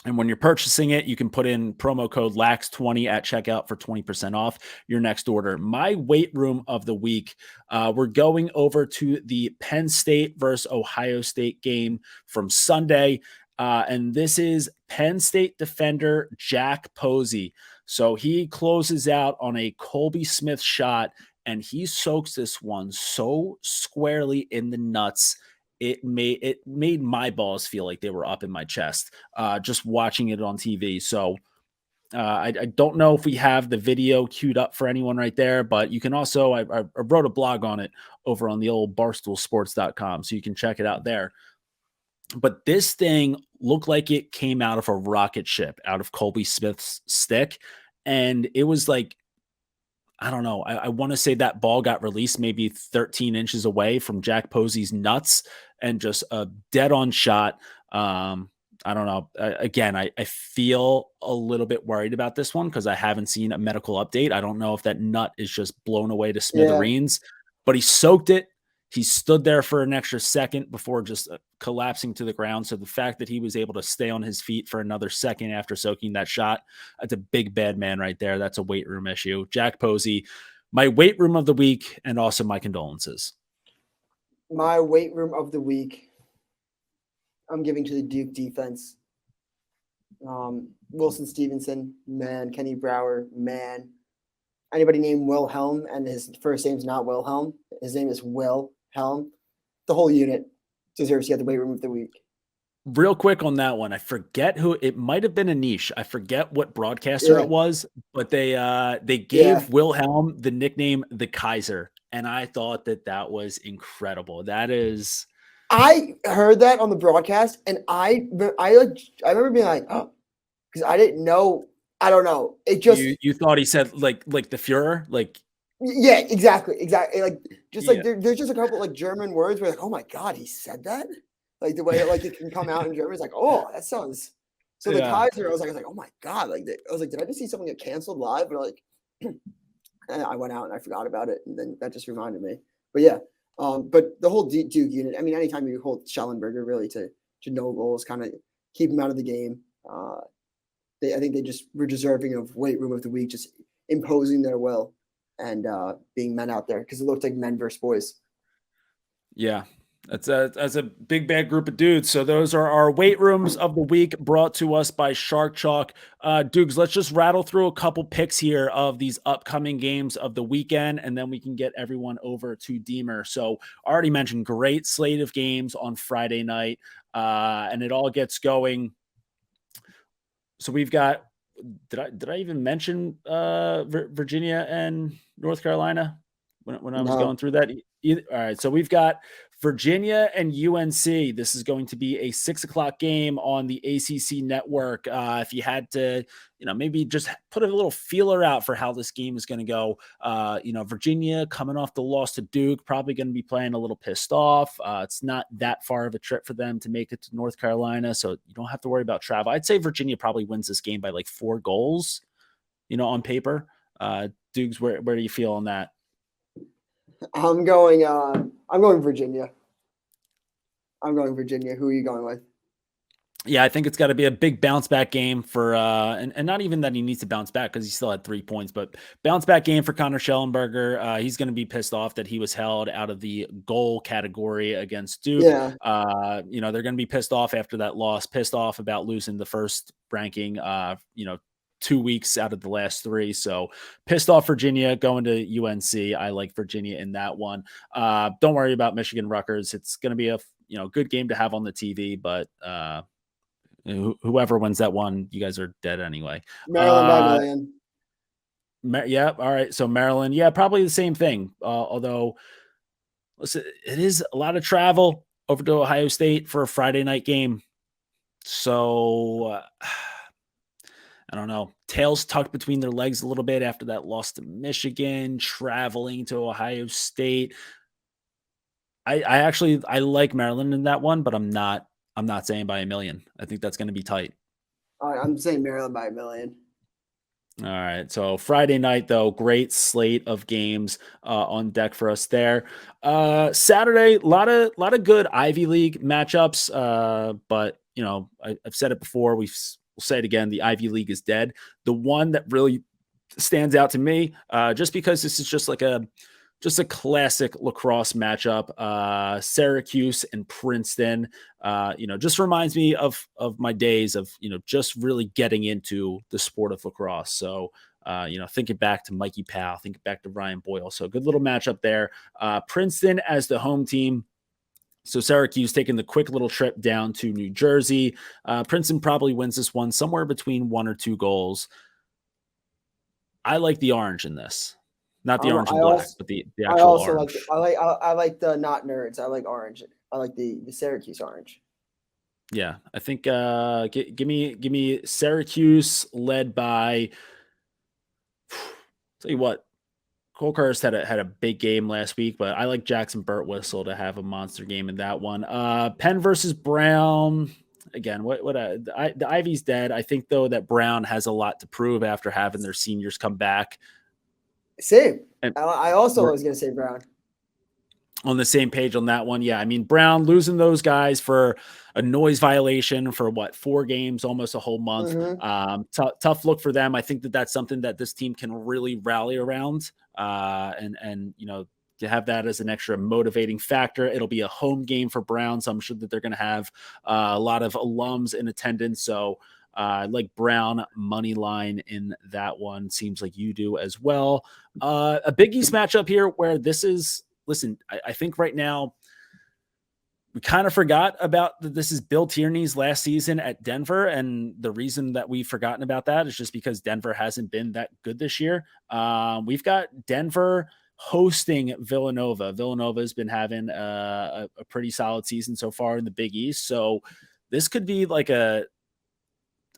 [SPEAKER 1] And when you're purchasing it, you can put in promo code LAX20 at checkout for 20% off your next order. My weight room of the week, we're going over to the Penn State versus Ohio State game from Sunday. And this is Penn State defender Jack Posey. So he closes out on a Colby Smith shot, and he soaks this one so squarely in the nuts. It made my balls feel like they were up in my chest, just watching it on TV. So I don't know if we have the video queued up for anyone right there, but you can also, I wrote a blog on it over on the old barstoolsports.com, so you can check it out there. But this thing looked like it came out of a rocket ship, out of Colby Smith's stick. And it was like, I don't know. I want to say that ball got released maybe 13 inches away from Jack Posey's nuts and just a dead on shot. I don't know. Again, I feel a little bit worried about this one because I haven't seen a medical update. I don't know if that nut is just blown away to smithereens, but he soaked it. He stood there for an extra second before just collapsing to the ground. So the fact that he was able to stay on his feet for another second after soaking that shot, that's a big bad man right there. That's a weight room issue. Jack Posey, my weight room of the week, and also my condolences.
[SPEAKER 2] My weight room of the week, I'm giving to the Duke defense. Wilson Stevenson, man. Kenny Brower, man. Anybody named Wilhelm and his first name's not Wilhelm, his name is Wilhelm. The whole unit deserves to get the weight room of the week.
[SPEAKER 1] Real quick on that one, I forget who it might have been. A niche. I forget what broadcaster it was, but they gave Wilhelm the nickname the Kaiser, and I thought that was incredible. That is,
[SPEAKER 2] I heard that on the broadcast, and I remember being like, oh, because I didn't know. I don't know. It just
[SPEAKER 1] you thought he said like the Führer, like
[SPEAKER 2] yeah, exactly. Like just like there's just a couple like German words where like, oh my god, he said that. Like the way it can come out in German, it's like, oh, that sounds. So the Kaiser, I was like, oh my god, like I was like, did I just see something get canceled live? But like, and I went out and I forgot about it, and then that just reminded me. But yeah, but the whole Duke unit. I mean, anytime you hold Schellenberger really to no goals, kind of keep him out of the game. I think they just were deserving of weight room of the week, just imposing their will and being men out there because it looked like men versus boys.
[SPEAKER 1] Yeah. That's a big bad group of dudes. So those are our weight rooms of the week brought to us by Shark Chalk. Dukes, let's just rattle through a couple picks here of these upcoming games of the weekend, and then we can get everyone over to Deemer. So I already mentioned great slate of games on Friday night, and it all gets going. So we've got, did I even mention Virginia and North Carolina when I was going through that? All right. So we've got Virginia and UNC. This is going to be a 6:00 game on the ACC network. If you had to, maybe just put a little feeler out for how this game is going to go. Virginia coming off the loss to Duke, probably going to be playing a little pissed off. It's not that far of a trip for them to make it to North Carolina, so you don't have to worry about travel. I'd say Virginia probably wins this game by like 4 goals, on paper. Dukes, where do you feel on that?
[SPEAKER 2] I'm going Virginia. I'm going Virginia. Who are you going with?
[SPEAKER 1] Yeah, I think it's got to be a big bounce back game for, and not even that he needs to bounce back because he still had 3 points, but bounce back game for Connor Schellenberger. He's going to be pissed off that he was held out of the goal category against Duke.
[SPEAKER 2] Yeah.
[SPEAKER 1] They're going to be pissed off after that loss, pissed off about losing the first ranking, 2 weeks out of the last 3. So pissed off Virginia going to UNC. I like Virginia in that one. Don't worry about Michigan Rutgers. It's going to be a, good game to have on the TV, but, whoever wins that one, you guys are dead anyway.
[SPEAKER 2] Maryland by a million.
[SPEAKER 1] Yeah. All right. So Maryland, yeah, probably the same thing. Although, listen, it is a lot of travel over to Ohio State for a Friday night game. So I don't know. Tails tucked between their legs a little bit after that loss to Michigan, traveling to Ohio State. I like Maryland in that one, but I'm not saying by a million. I think that's going to be tight.
[SPEAKER 2] I'm saying Maryland by a million.
[SPEAKER 1] All right. So Friday night, though, great slate of games on deck for us there. Saturday, a lot of good Ivy League matchups. But I've said it before. We'll say it again. The Ivy League is dead. The one that really stands out to me, just because this is just a classic lacrosse matchup. Syracuse and Princeton, just reminds me of my days of, just really getting into the sport of lacrosse. So, thinking back to Mikey Powell, thinking back to Ryan Boyle. So good little matchup there. Princeton as the home team. So Syracuse taking the quick little trip down to New Jersey. Princeton probably wins this one somewhere between 1 or 2 goals. I like the orange in this. Not the orange and black, but the actual orange.
[SPEAKER 2] I like the not nerds. I like orange. I like the Syracuse orange.
[SPEAKER 1] Yeah, I think give me Syracuse led by. Tell you what, Colkhurst had a big game last week, but I like Jackson Birtwhistle to have a monster game in that one. Penn versus Brown. Again, the Ivy's dead. I think though that Brown has a lot to prove after having their seniors come back.
[SPEAKER 2] Same. I also was going to say Brown.
[SPEAKER 1] on the same page on that one. Yeah, I mean Brown losing those guys for a noise violation for what 4 games, almost a whole month.
[SPEAKER 2] Mm-hmm.
[SPEAKER 1] Tough look for them. I think that that's something that this team can really rally around, and to have that as an extra motivating factor. It'll be a home game for Brown, so I'm sure that they're going to have a lot of alums in attendance. So. Like Brown money line in that one. Seems like you do as well. A Big East matchup here where this is listen, I think right now we kind of forgot about that this is Bill Tierney's last season at Denver. And the reason that we've forgotten about that is just because Denver hasn't been that good this year. We've got Denver hosting Villanova. Villanova has been having a pretty solid season so far in the Big East. So this could be like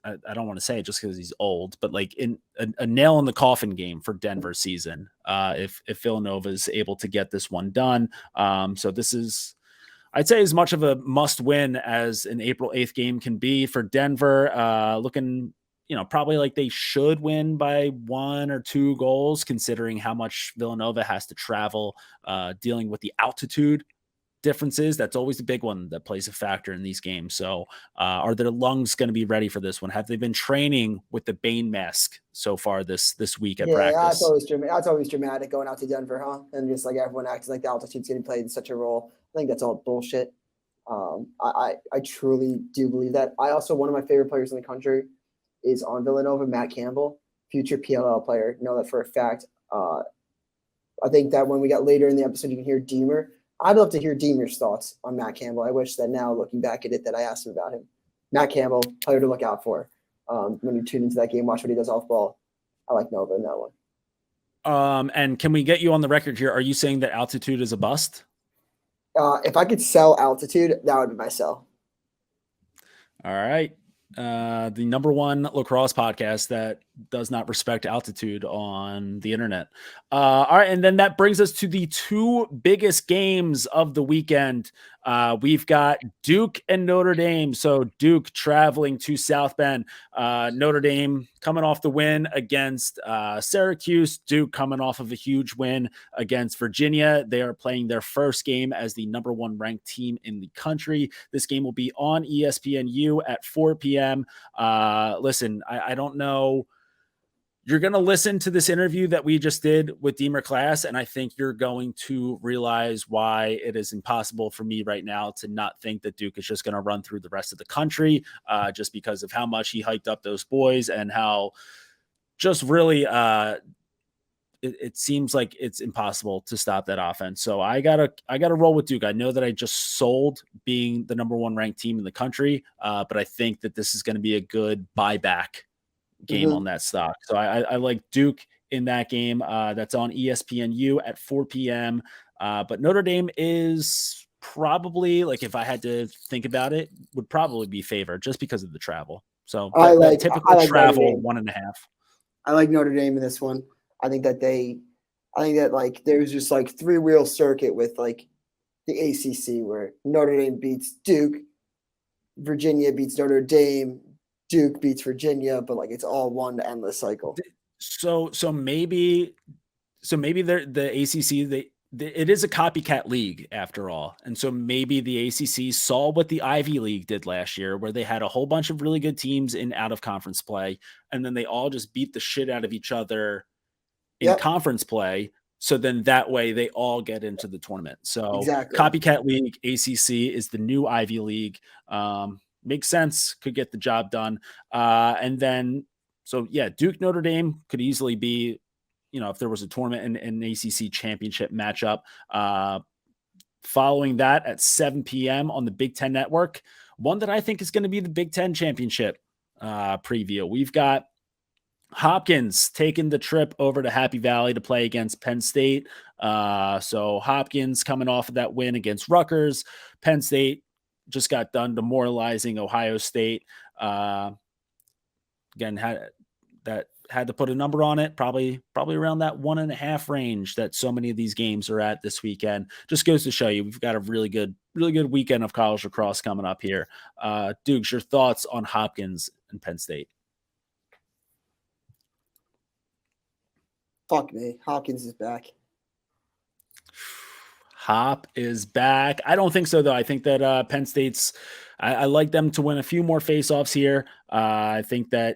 [SPEAKER 1] I don't want to say it just because he's old, but like in a nail in the coffin game for Denver season. If Villanova is able to get this one done, so this is I'd say as much of a must win as an April 8th game can be for Denver. Looking probably like they should win by 1 or 2 goals, considering how much Villanova has to travel, dealing with the altitude differences. That's always the big one that plays a factor in these games. So, are their lungs going to be ready for this one? Have they been training with the Bane mask so far this week at
[SPEAKER 2] Yeah, that's
[SPEAKER 1] practice?
[SPEAKER 2] always dramatic. That's always dramatic going out to Denver, huh? And just like everyone acts like the altitude's going to play such a role. I think that's all bullshit. I truly do believe that. I also one of my favorite players in the country is on Villanova, Matt Campbell, future PLL player. Know that for a fact. I think that when we got later in the episode, you can hear Deemer. I'd love to hear Deemer's thoughts on Matt Campbell. I wish that now, looking back at it, that I asked him about him. Matt Campbell, player to look out for. When you tune into that game, watch what he does off ball. I like Nova in that one.
[SPEAKER 1] And can we get you on the record here? Are you saying that altitude is a bust?
[SPEAKER 2] If I could sell altitude, that would be my sell.
[SPEAKER 1] All right. The number one lacrosse podcast that does not respect altitude on the internet. All right. And then that brings us to the 2 biggest games of the weekend. We've got Duke and Notre Dame. So Duke traveling to South Bend, Notre Dame coming off the win against Syracuse, Duke coming off of a huge win against Virginia. They are playing their first game as the number 1 ranked team in the country. This game will be on ESPNU at 4 p.m. Listen, I don't know. You're going to listen to this interview that we just did with Deemer Class, and I think you're going to realize why it is impossible for me right now to not think that Duke is just going to run through the rest of the country, just because of how much he hyped up those boys and how just really it seems like it's impossible to stop that offense. So I gotta roll with Duke. I know that I just sold being the number 1 ranked team in the country, but I think that this is going to be a good buyback game on that stock. So I like Duke in that game. That's on ESPNU at 4 p.m. But Notre Dame is probably, like, if I had to think about it, would probably be favored just because of the travel. So that typical travel 1.5.
[SPEAKER 2] I like Notre Dame in this one. I think that like there's just like 3-wheel circuit with like the ACC where Notre Dame beats Duke, Virginia beats Notre Dame, Duke beats Virginia, but like it's all one endless cycle.
[SPEAKER 1] So maybe the ACC it is a copycat league after all, and so maybe the ACC saw what the Ivy League did last year, where they had a whole bunch of really good teams in out of conference play, and then they all just beat the shit out of each other in conference play. So then that way they all get into the tournament. So
[SPEAKER 2] exactly.
[SPEAKER 1] copycat league, ACC is the new Ivy League. Makes sense. Could get the job done. And then, so yeah, Duke Notre Dame could easily be, if there was a tournament and an ACC championship matchup. Following that at 7 p.m. on the Big Ten Network, one that I think is going to be the Big Ten championship preview. We've got Hopkins taking the trip over to Happy Valley to play against Penn State. So Hopkins coming off of that win against Rutgers. Penn State just got done demoralizing Ohio State. Again, had to put a number on it, probably around that 1.5 range that so many of these games are at this weekend. Just goes to show you we've got a really good weekend of college lacrosse coming up here. Dukes, your thoughts on Hopkins and Penn State?
[SPEAKER 2] Fuck me. Hopkins is back.
[SPEAKER 1] Hop is back. I don't think so, though. I think that Penn State's. I like them to win a few more faceoffs here. I think that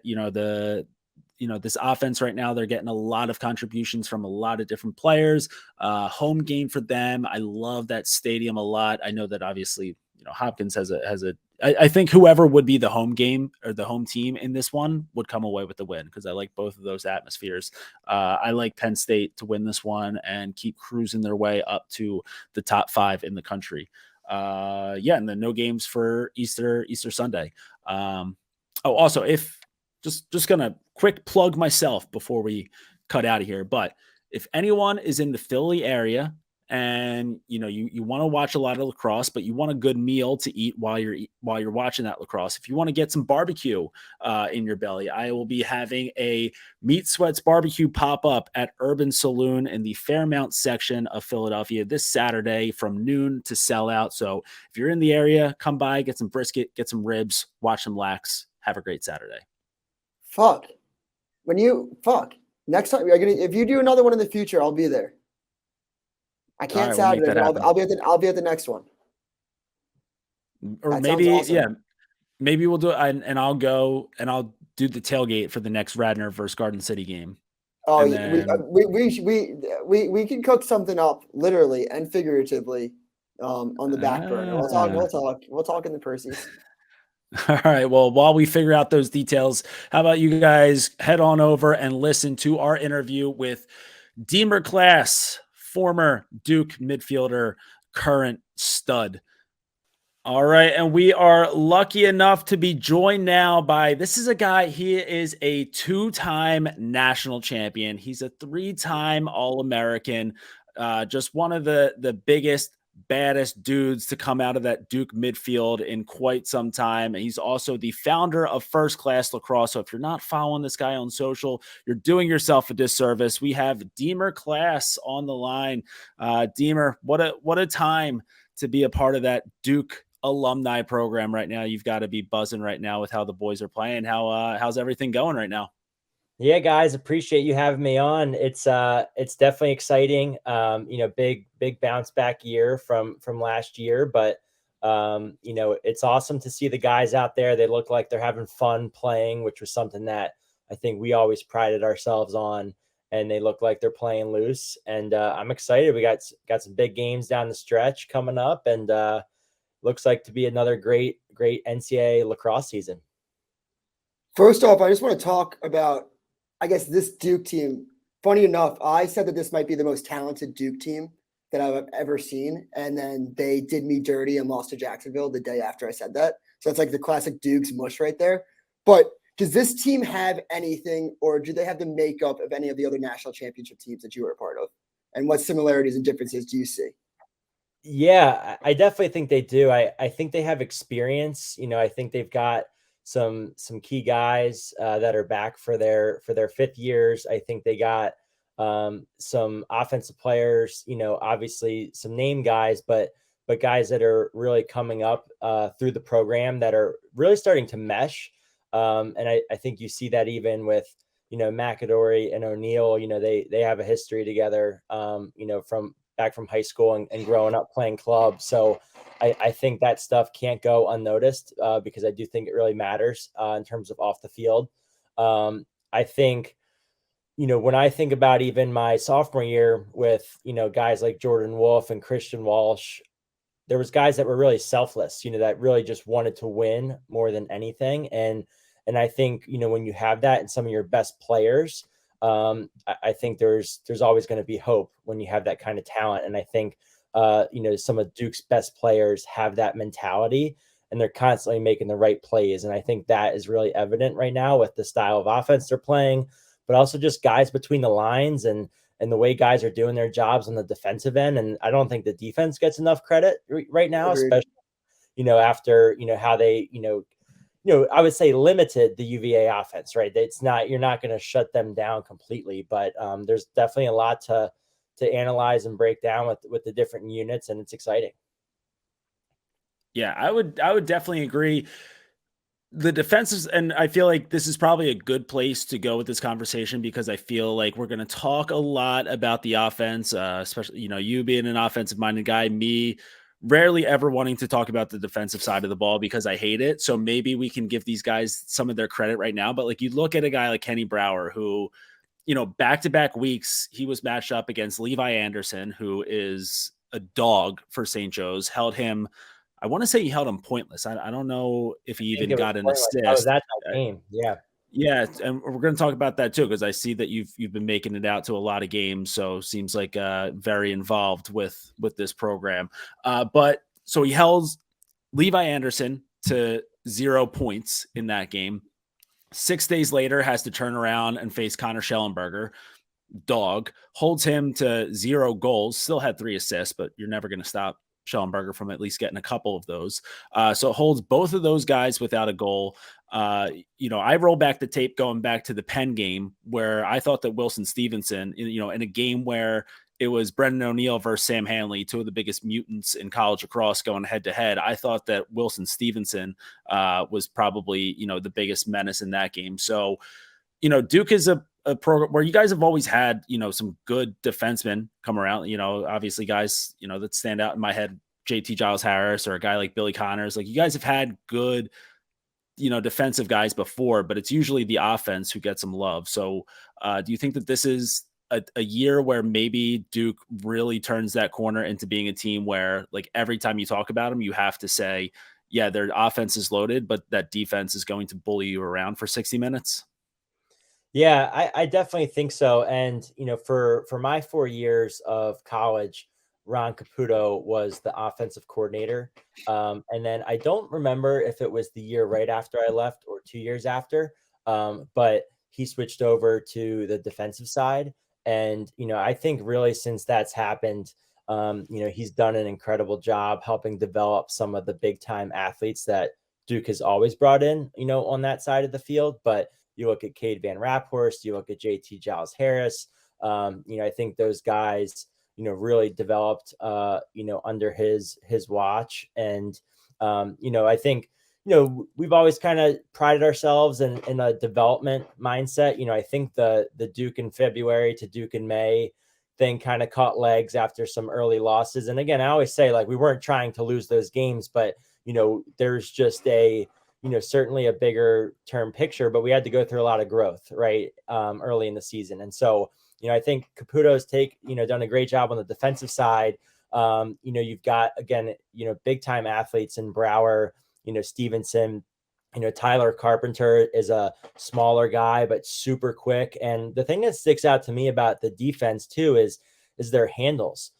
[SPEAKER 1] this offense right now, they're getting a lot of contributions from a lot of different players. Home game for them. I love that stadium a lot. I know that obviously, Hopkins has a. I think whoever would be the home game or the home team in this one would come away with the win because I like both of those atmospheres. I like Penn State to win this one and keep cruising their way up to the top 5 in the country. And then no games for Easter Sunday. Also, if just gonna quick plug myself before we cut out of here, but if anyone is in the Philly area and you want to watch a lot of lacrosse, but you want a good meal to eat while you're watching that lacrosse, if you want to get some barbecue in your belly, I will be having a Meat Sweats barbecue pop up at Urban Saloon in the Fairmount section of Philadelphia this Saturday from noon to sell out. So if you're in the area, come by, get some brisket, get some ribs, watch some lax. Have a great Saturday.
[SPEAKER 2] Fuck. Next time if you do another one in the future, I'll be there. I can't
[SPEAKER 1] All right, we'll make
[SPEAKER 2] Saturday,
[SPEAKER 1] that
[SPEAKER 2] but
[SPEAKER 1] happen.
[SPEAKER 2] I'll be at the next one.
[SPEAKER 1] Or
[SPEAKER 2] That sounds
[SPEAKER 1] maybe,
[SPEAKER 2] awesome.
[SPEAKER 1] maybe we'll do it, and I'll go and I'll do the tailgate for the next Radnor versus Garden City game.
[SPEAKER 2] Oh,
[SPEAKER 1] And then,
[SPEAKER 2] we can cook something up literally and figuratively on the back burner. We'll talk in the Percy's.
[SPEAKER 1] all right. Well, while we figure out those details, how about you guys head on over and listen to our interview with Deemer Class, former Duke midfielder, current stud. All right. And we are lucky enough to be joined now by this is a guy, he is a 2-time national champion. He's a 3-time All-American, just one of the biggest, baddest dudes to come out of that Duke midfield in quite some time. And he's also the founder of First Class Lacrosse. So if you're not following this guy on social, you're doing yourself a disservice. We have Deemer Class on the line. Deemer, what a time to be a part of that Duke alumni program right now. You've got to be buzzing right now with how the boys are playing. How's everything going right now?
[SPEAKER 3] Yeah, guys, appreciate you having me on. It's definitely exciting. Big bounce back year from last year, but it's awesome to see the guys out there. They look like they're having fun playing, which was something that I think we always prided ourselves on. And they look like they're playing loose, and I'm excited. We got some big games down the stretch coming up, and looks like to be another great NCAA lacrosse season.
[SPEAKER 2] First off, I just want to talk about, I guess, this Duke team. Funny enough, I said that this might be the most talented Duke team that I've ever seen. And then they did me dirty and lost to Jacksonville the day after I said that. So it's like the classic Dukes mush right there. But does this team have anything, or do they have the makeup of any of the other national championship teams that you were a part of? And what similarities and differences do you see?
[SPEAKER 3] Yeah, I definitely think they do. I think they have experience. I think they've got some key guys that are back for their 5th years. I think they got some offensive players. Obviously some name guys, but guys that are really coming up through the program that are really starting to mesh. And I think you see that even with McAdory and O'Neal. They have a history together. From back from high school and growing up playing club. So I think that stuff can't go unnoticed because I do think it really matters in terms of off the field. I think, when I think about even my sophomore year with, guys like Jordan Wolf and Christian Walsh, there was guys that were really selfless, that really just wanted to win more than anything. And I think, when you have that in some of your best players, I think there's always going to be hope when you have that kind of talent. And I think, some of Duke's best players have that mentality and they're constantly making the right plays. And I think that is really evident right now with the style of offense they're playing, but also just guys between the lines and the way guys are doing their jobs on the defensive end. And I don't think the defense gets enough credit right now,
[SPEAKER 2] Agreed.
[SPEAKER 3] especially, after, how they, I would say limited the UVA offense, right? You're not going to shut them down completely, but there's definitely a lot to analyze and break down with the different units, and it's exciting.
[SPEAKER 1] Yeah, I would definitely agree. the defenses, and I feel like this is probably a good place to go with this conversation because I feel like we're going to talk a lot about the offense, especially, you being an offensive minded guy, me rarely ever wanting to talk about the defensive side of the ball because I hate it. So maybe we can give these guys some of their credit right now. But like you look at a guy like Kenny Brower, who, back to back weeks, he was matched up against Levi Anderson, who is a dog for St. Joe's, held him. I want to say he held him pointless. I don't know if he
[SPEAKER 3] I think
[SPEAKER 1] even
[SPEAKER 3] it was
[SPEAKER 1] got an
[SPEAKER 3] pointless. That was
[SPEAKER 1] assist.
[SPEAKER 3] that game. Yeah.
[SPEAKER 1] Yeah, and we're going to talk about that too because I see that you've been making it out to a lot of games, so seems like very involved with this program. But so he held Levi Anderson to 0 points in that game. 6 days later, has to turn around and face Connor Schellenberger, dog, holds him to 0 goals, still had 3 assists, but you're never going to stop Schellenberger from at least getting a couple of those. So it holds both of those guys without a goal. I roll back the tape going back to the Penn game where I thought that Wilson Stevenson, in a game where it was Brendan O'Neill versus Sam Hanley, two of the biggest mutants in college lacrosse going head to head. I thought that Wilson Stevenson was probably, the biggest menace in that game. So, Duke is a program where you guys have always had, some good defensemen come around, obviously guys, that stand out in my head, JT Giles Harris or a guy like Billy Connors. Like you guys have had good, defensive guys before, but it's usually the offense who gets some love. So do you think that this is a year where maybe Duke really turns that corner into being a team where like every time you talk about them, you have to say, yeah, their offense is loaded, but that defense is going to bully you around for 60 minutes?
[SPEAKER 3] Yeah, I definitely think so. And for my 4 years of college, Ron Caputo was the offensive coordinator. And then I don't remember if it was the year right after I left or 2 years after, but he switched over to the defensive side. And I think really since that's happened, he's done an incredible job helping develop some of the big time athletes that Duke has always brought in, on that side of the field. But you look at Cade Van Raphorst, you look at JT Giles Harris. I think those guys, really developed, under his watch. And, I think, we've always kind of prided ourselves in a development mindset. I think the Duke in February to Duke in May thing kind of caught legs after some early losses. And again, I always say like we weren't trying to lose those games, but there's just certainly a bigger term picture, but we had to go through a lot of growth, right? Early in the season. And so, I think Caputo's done a great job on the defensive side. You've got, again, big time athletes in Brower, Stevenson, Tyler Carpenter is a smaller guy, but super quick. And the thing that sticks out to me about the defense too is their handles.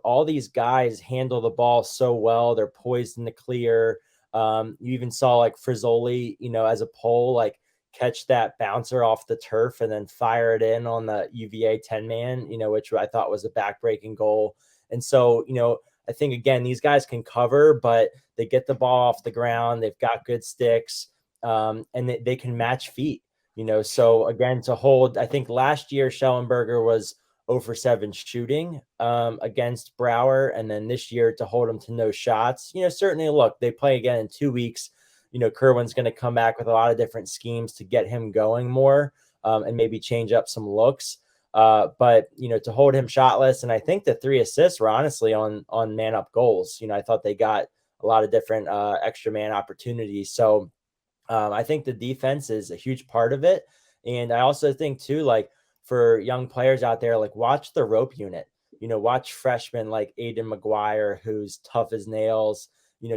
[SPEAKER 3] All these guys handle the ball so well. They're poised in the clear. You even saw like Frizzoli, as a pole, like catch that bouncer off the turf and then fire it in on the UVA 10 man, which I thought was a backbreaking goal. And so, I think again, these guys can cover, but they get the ball off the ground. They've got good sticks, and they can match feet, so again, to hold, I think last year Schellenberger was 0 for 7 shooting against Brower. And then this year to hold them to no shots, certainly look, they play again in 2 weeks. Kerwin's going to come back with a lot of different schemes to get him going more and maybe change up some looks. But to hold him shotless. And I think the 3 assists were honestly on man up goals. I thought they got a lot of different extra man opportunities. So I think the defense is a huge part of it. And I also think too, like, for young players out there, like watch the rope unit, watch freshmen like Aiden McGuire, who's tough as nails,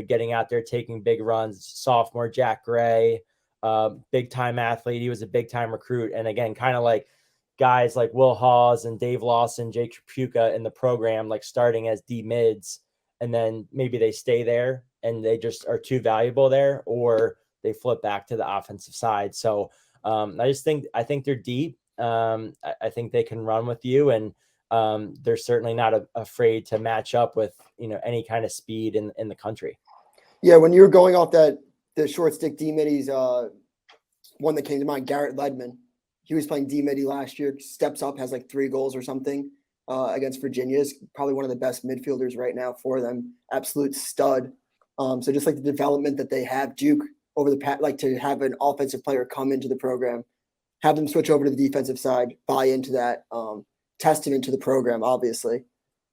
[SPEAKER 3] getting out there, taking big runs. Sophomore Jack Gray, big time athlete. He was a big time recruit. And again, kind of like guys like Will Hawes and Dave Lawson, Jake Trapuka in the program, like starting as D mids, and then maybe they stay there and they just are too valuable there, or they flip back to the offensive side. So I think they're deep. I think they can run with you, and they're certainly not afraid to match up with any kind of speed in the country.
[SPEAKER 2] Yeah, when you were going off the short stick D middies, one that came to mind, Garrett Ledman. He was playing D midi last year. Steps up, has like 3 goals or something against Virginia. Is probably one of the best midfielders right now for them. Absolute stud. So just like the development that they have, Duke over the past, like to have an offensive player come into the program, have them switch over to the defensive side, buy into that, testament to the program, obviously.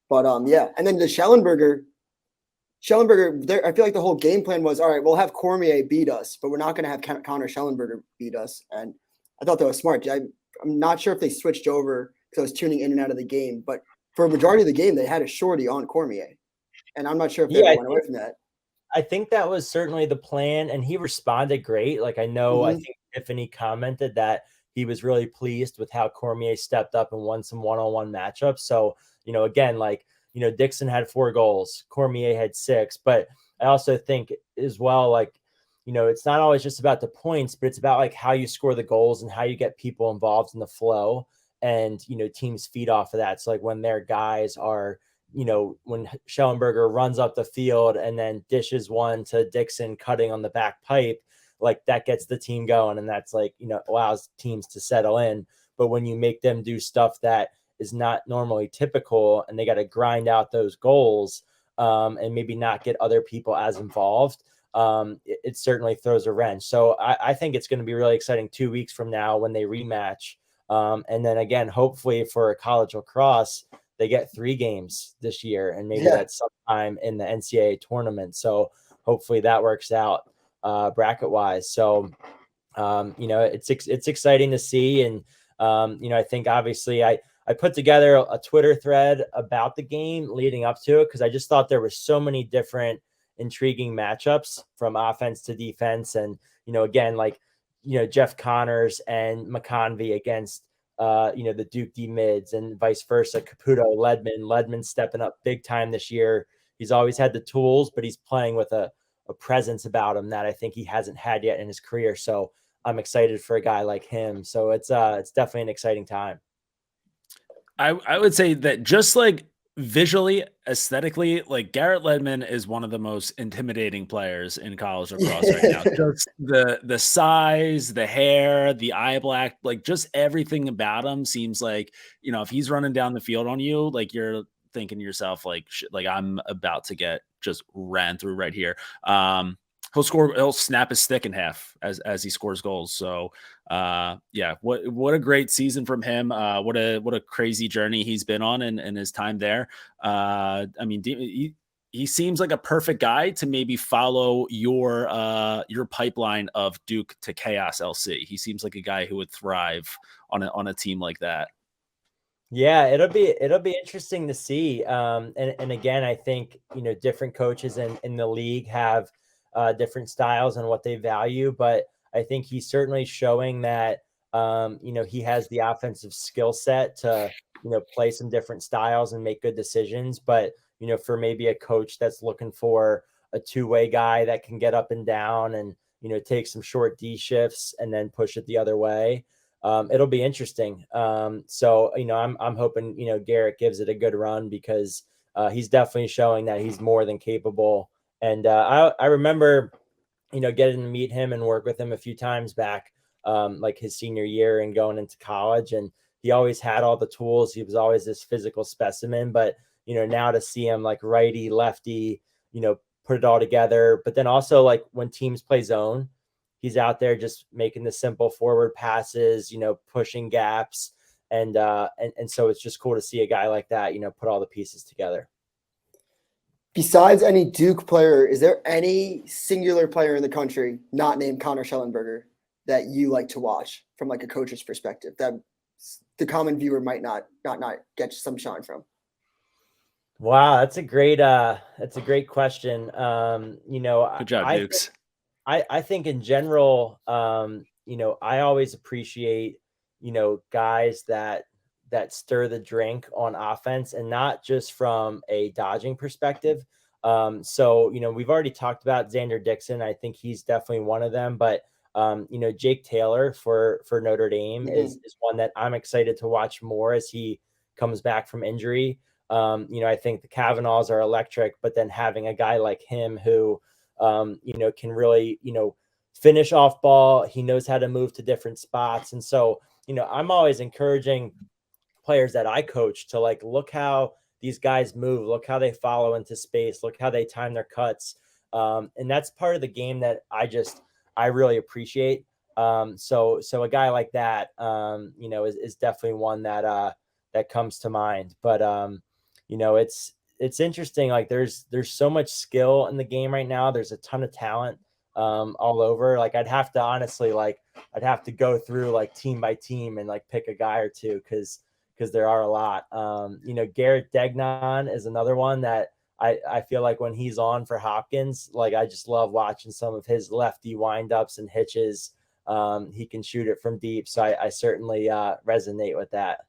[SPEAKER 2] But yeah, and then the Schellenberger, there, I feel like the whole game plan was, all right, we'll have Cormier beat us, but we're not going to have Connor Schellenberger beat us. And I thought that was smart. I'm not sure if they switched over because I was tuning in and out of the game, but for a majority of the game, they had a shorty on Cormier. And I'm not sure if they ever went away from that.
[SPEAKER 3] I think that was certainly the plan, and he responded great. Like I think Tiffany commented that he was really pleased with how Cormier stepped up and won some one-on-one matchups. So, again, like, Dixon had 4 goals, Cormier had 6, but I also think as well, like, it's not always just about the points, but it's about like how you score the goals and how you get people involved in the flow, and, teams feed off of that. So like when their guys are, when Schellenberger runs up the field and then dishes one to Dixon cutting on the back pipe, like that gets the team going. And that's like, allows teams to settle in. But when you make them do stuff that is not normally typical and they got to grind out those goals, and maybe not get other people as involved, it certainly throws a wrench. So I think it's going to be really exciting 2 weeks from now when they rematch. And then again, hopefully for college lacrosse, they get 3 games this year, and maybe that's sometime in the NCAA tournament. So hopefully that works out bracket wise. So, it's exciting to see. And, I think obviously I put together a Twitter thread about the game leading up to it, because I just thought there were so many different intriguing matchups from offense to defense. And, again, like, Jeff Connors and McConvey against the Duke D mids and vice versa. Caputo, Ledman stepping up big time this year. He's always had the tools, but he's playing with a presence about him that I think he hasn't had yet in his career. So I'm excited for a guy like him. So it's definitely an exciting time.
[SPEAKER 1] I would say that just like visually, aesthetically, like Garrett Ledman is one of the most intimidating players in college lacrosse right now. Just the size, the hair, the eye black, like just everything about him seems like, if he's running down the field on you, like you're thinking to yourself, like, shit, like I'm about to get just ran through right here. He'll snap his stick in half as he scores goals. So yeah, what a great season from him. What a crazy journey he's been on in his time there. I mean, he seems like a perfect guy to maybe follow your pipeline of Duke to Chaos LC. He seems like a guy who would thrive on a team like that.
[SPEAKER 3] Yeah, it'll be interesting to see. And again, I think, different coaches in the league have different styles and what they value, but I think he's certainly showing that, he has the offensive skill set to, play some different styles and make good decisions. But, for maybe a coach that's looking for a 2-way guy that can get up and down and, take some short D shifts and then push it the other way, it'll be interesting. So, I'm hoping, Garrett gives it a good run, because he's definitely showing that he's more than capable. And I remember, getting to meet him and work with him a few times back, like his senior year and going into college. And he always had all the tools. He was always this physical specimen. But, now to see him like righty, lefty, put it all together. But then also like when teams play zone, he's out there just making the simple forward passes, pushing gaps. And so it's just cool to see a guy like that, put all the pieces together.
[SPEAKER 2] Besides any Duke player, is there any singular player in the country not named Connor Schellenberger that you like to watch from like a coach's perspective that the common viewer might not get some shine from?
[SPEAKER 3] Wow, that's a great question.
[SPEAKER 1] Good job, Dukes.
[SPEAKER 3] I think in general, I always appreciate, guys that stir the drink on offense, and not just from a dodging perspective. So, we've already talked about Xander Dixon. I think he's definitely one of them, but, Jake Taylor for Notre Dame is one that I'm excited to watch more as he comes back from injury. I think the Kavanaughs are electric, but then having a guy like him who, can really, finish off ball. He knows how to move to different spots. And so, I'm always encouraging players that I coach to like, look how these guys move, look how they follow into space, look how they time their cuts. And that's part of the game that I really appreciate. So a guy like that, is definitely one that comes to mind. But it's interesting. Like there's so much skill in the game right now. There's a ton of talent all over. Like I'd have to honestly I'd have to go through like team by team and like pick a guy or two because there are a lot. Garrett Degnan is another one that I feel like when he's on for Hopkins, like I just love watching some of his lefty windups and hitches. He can shoot it from deep, so I certainly resonate with that.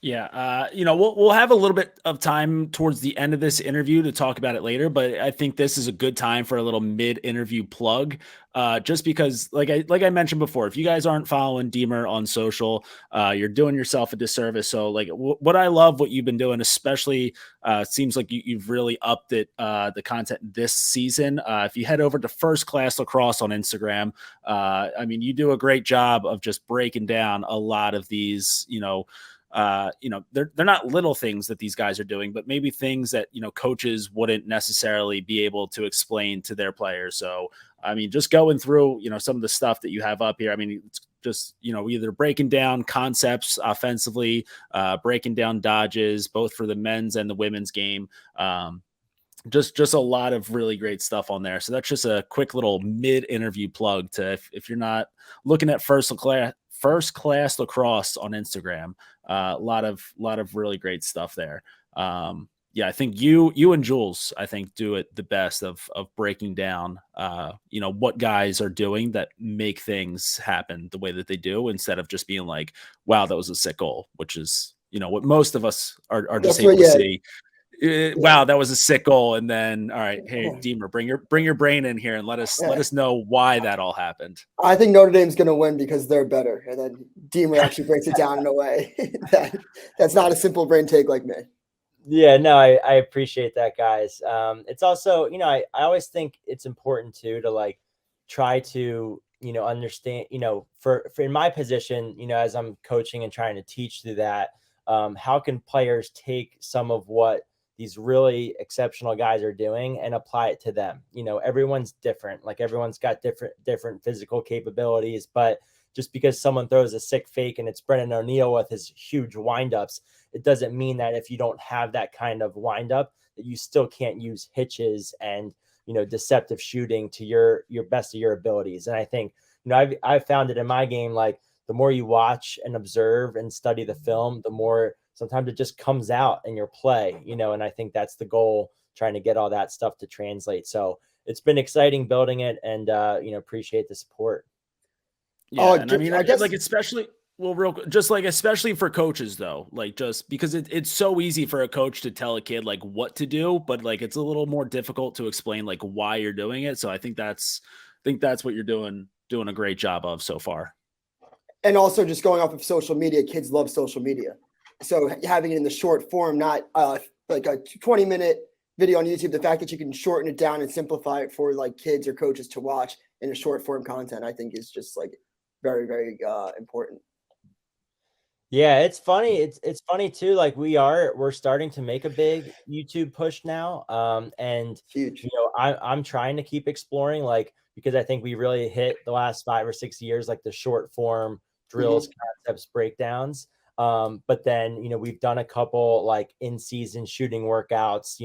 [SPEAKER 1] Yeah, we'll have a little bit of time towards the end of this interview to talk about it later, but I think this is a good time for a little mid-interview plug. Just because, like I mentioned before, if you guys aren't following Deemer on social, you're doing yourself a disservice. So, like, what I love what you've been doing, especially seems like you've really upped it, the content this season. If you head over to First Class Lacrosse on Instagram, I mean, you do a great job of just breaking down a lot of these, they're not little things that these guys are doing, but maybe things that, coaches wouldn't necessarily be able to explain to their players. So, I mean, just going through, some of the stuff that you have up here. I mean, it's just, either breaking down concepts offensively, breaking down dodges, both for the men's and the women's game. Just a lot of really great stuff on there. So that's just a quick little mid-interview plug to if you're not looking at First Class Lacrosse on Instagram. A lot of really great stuff there. Yeah, I think you and Jules, I think, do it the best of breaking down, what guys are doing that make things happen the way that they do, instead of just being like, wow, that was a sick goal, which is, what most of us are just able to see. Wow, that was a sick goal. And then, all right, hey, Deemer, bring your brain in here and let us know why that all happened.
[SPEAKER 2] I think Notre Dame's going to win because they're better, and then Deemer actually breaks it down in a way that's not a simple brain take like me.
[SPEAKER 3] Yeah, no, I appreciate that, guys. It's also, I always think it's important too to like try to understand, for in my position, as I'm coaching and trying to teach through that, how can players take some of what these really exceptional guys are doing and apply it to them? Everyone's different. Like everyone's got different physical capabilities, but just because someone throws a sick fake and it's Brennan O'Neill with his huge windups, it doesn't mean that if you don't have that kind of windup that you still can't use hitches and deceptive shooting to your best of your abilities. And I think I've found it in my game, like the more you watch and observe and study the film, the more sometimes it just comes out in your play, and I think that's the goal, trying to get all that stuff to translate. So it's been exciting building it, and appreciate the support.
[SPEAKER 1] Yeah, and I mean, I guess, like, especially, well, real just like, especially for coaches though, like, just because it's so easy for a coach to tell a kid like what to do, but like it's a little more difficult to explain like why you're doing it. So I think that's what you're doing a great job of so far.
[SPEAKER 2] And also, just going off of social media, kids love social media. So having it in the short form, not like a 20-minute video on YouTube, the fact that you can shorten it down and simplify it for like kids or coaches to watch in a short form content, I think is just like very, very important.
[SPEAKER 3] Yeah, it's funny. It's funny too. Like we're starting to make a big YouTube push now. And
[SPEAKER 2] Huge.
[SPEAKER 3] I'm trying to keep exploring, like, because I think we really hit the last 5 or 6 years, like the short form drills, concepts, breakdowns. But then, we've done a couple like in-season shooting workouts,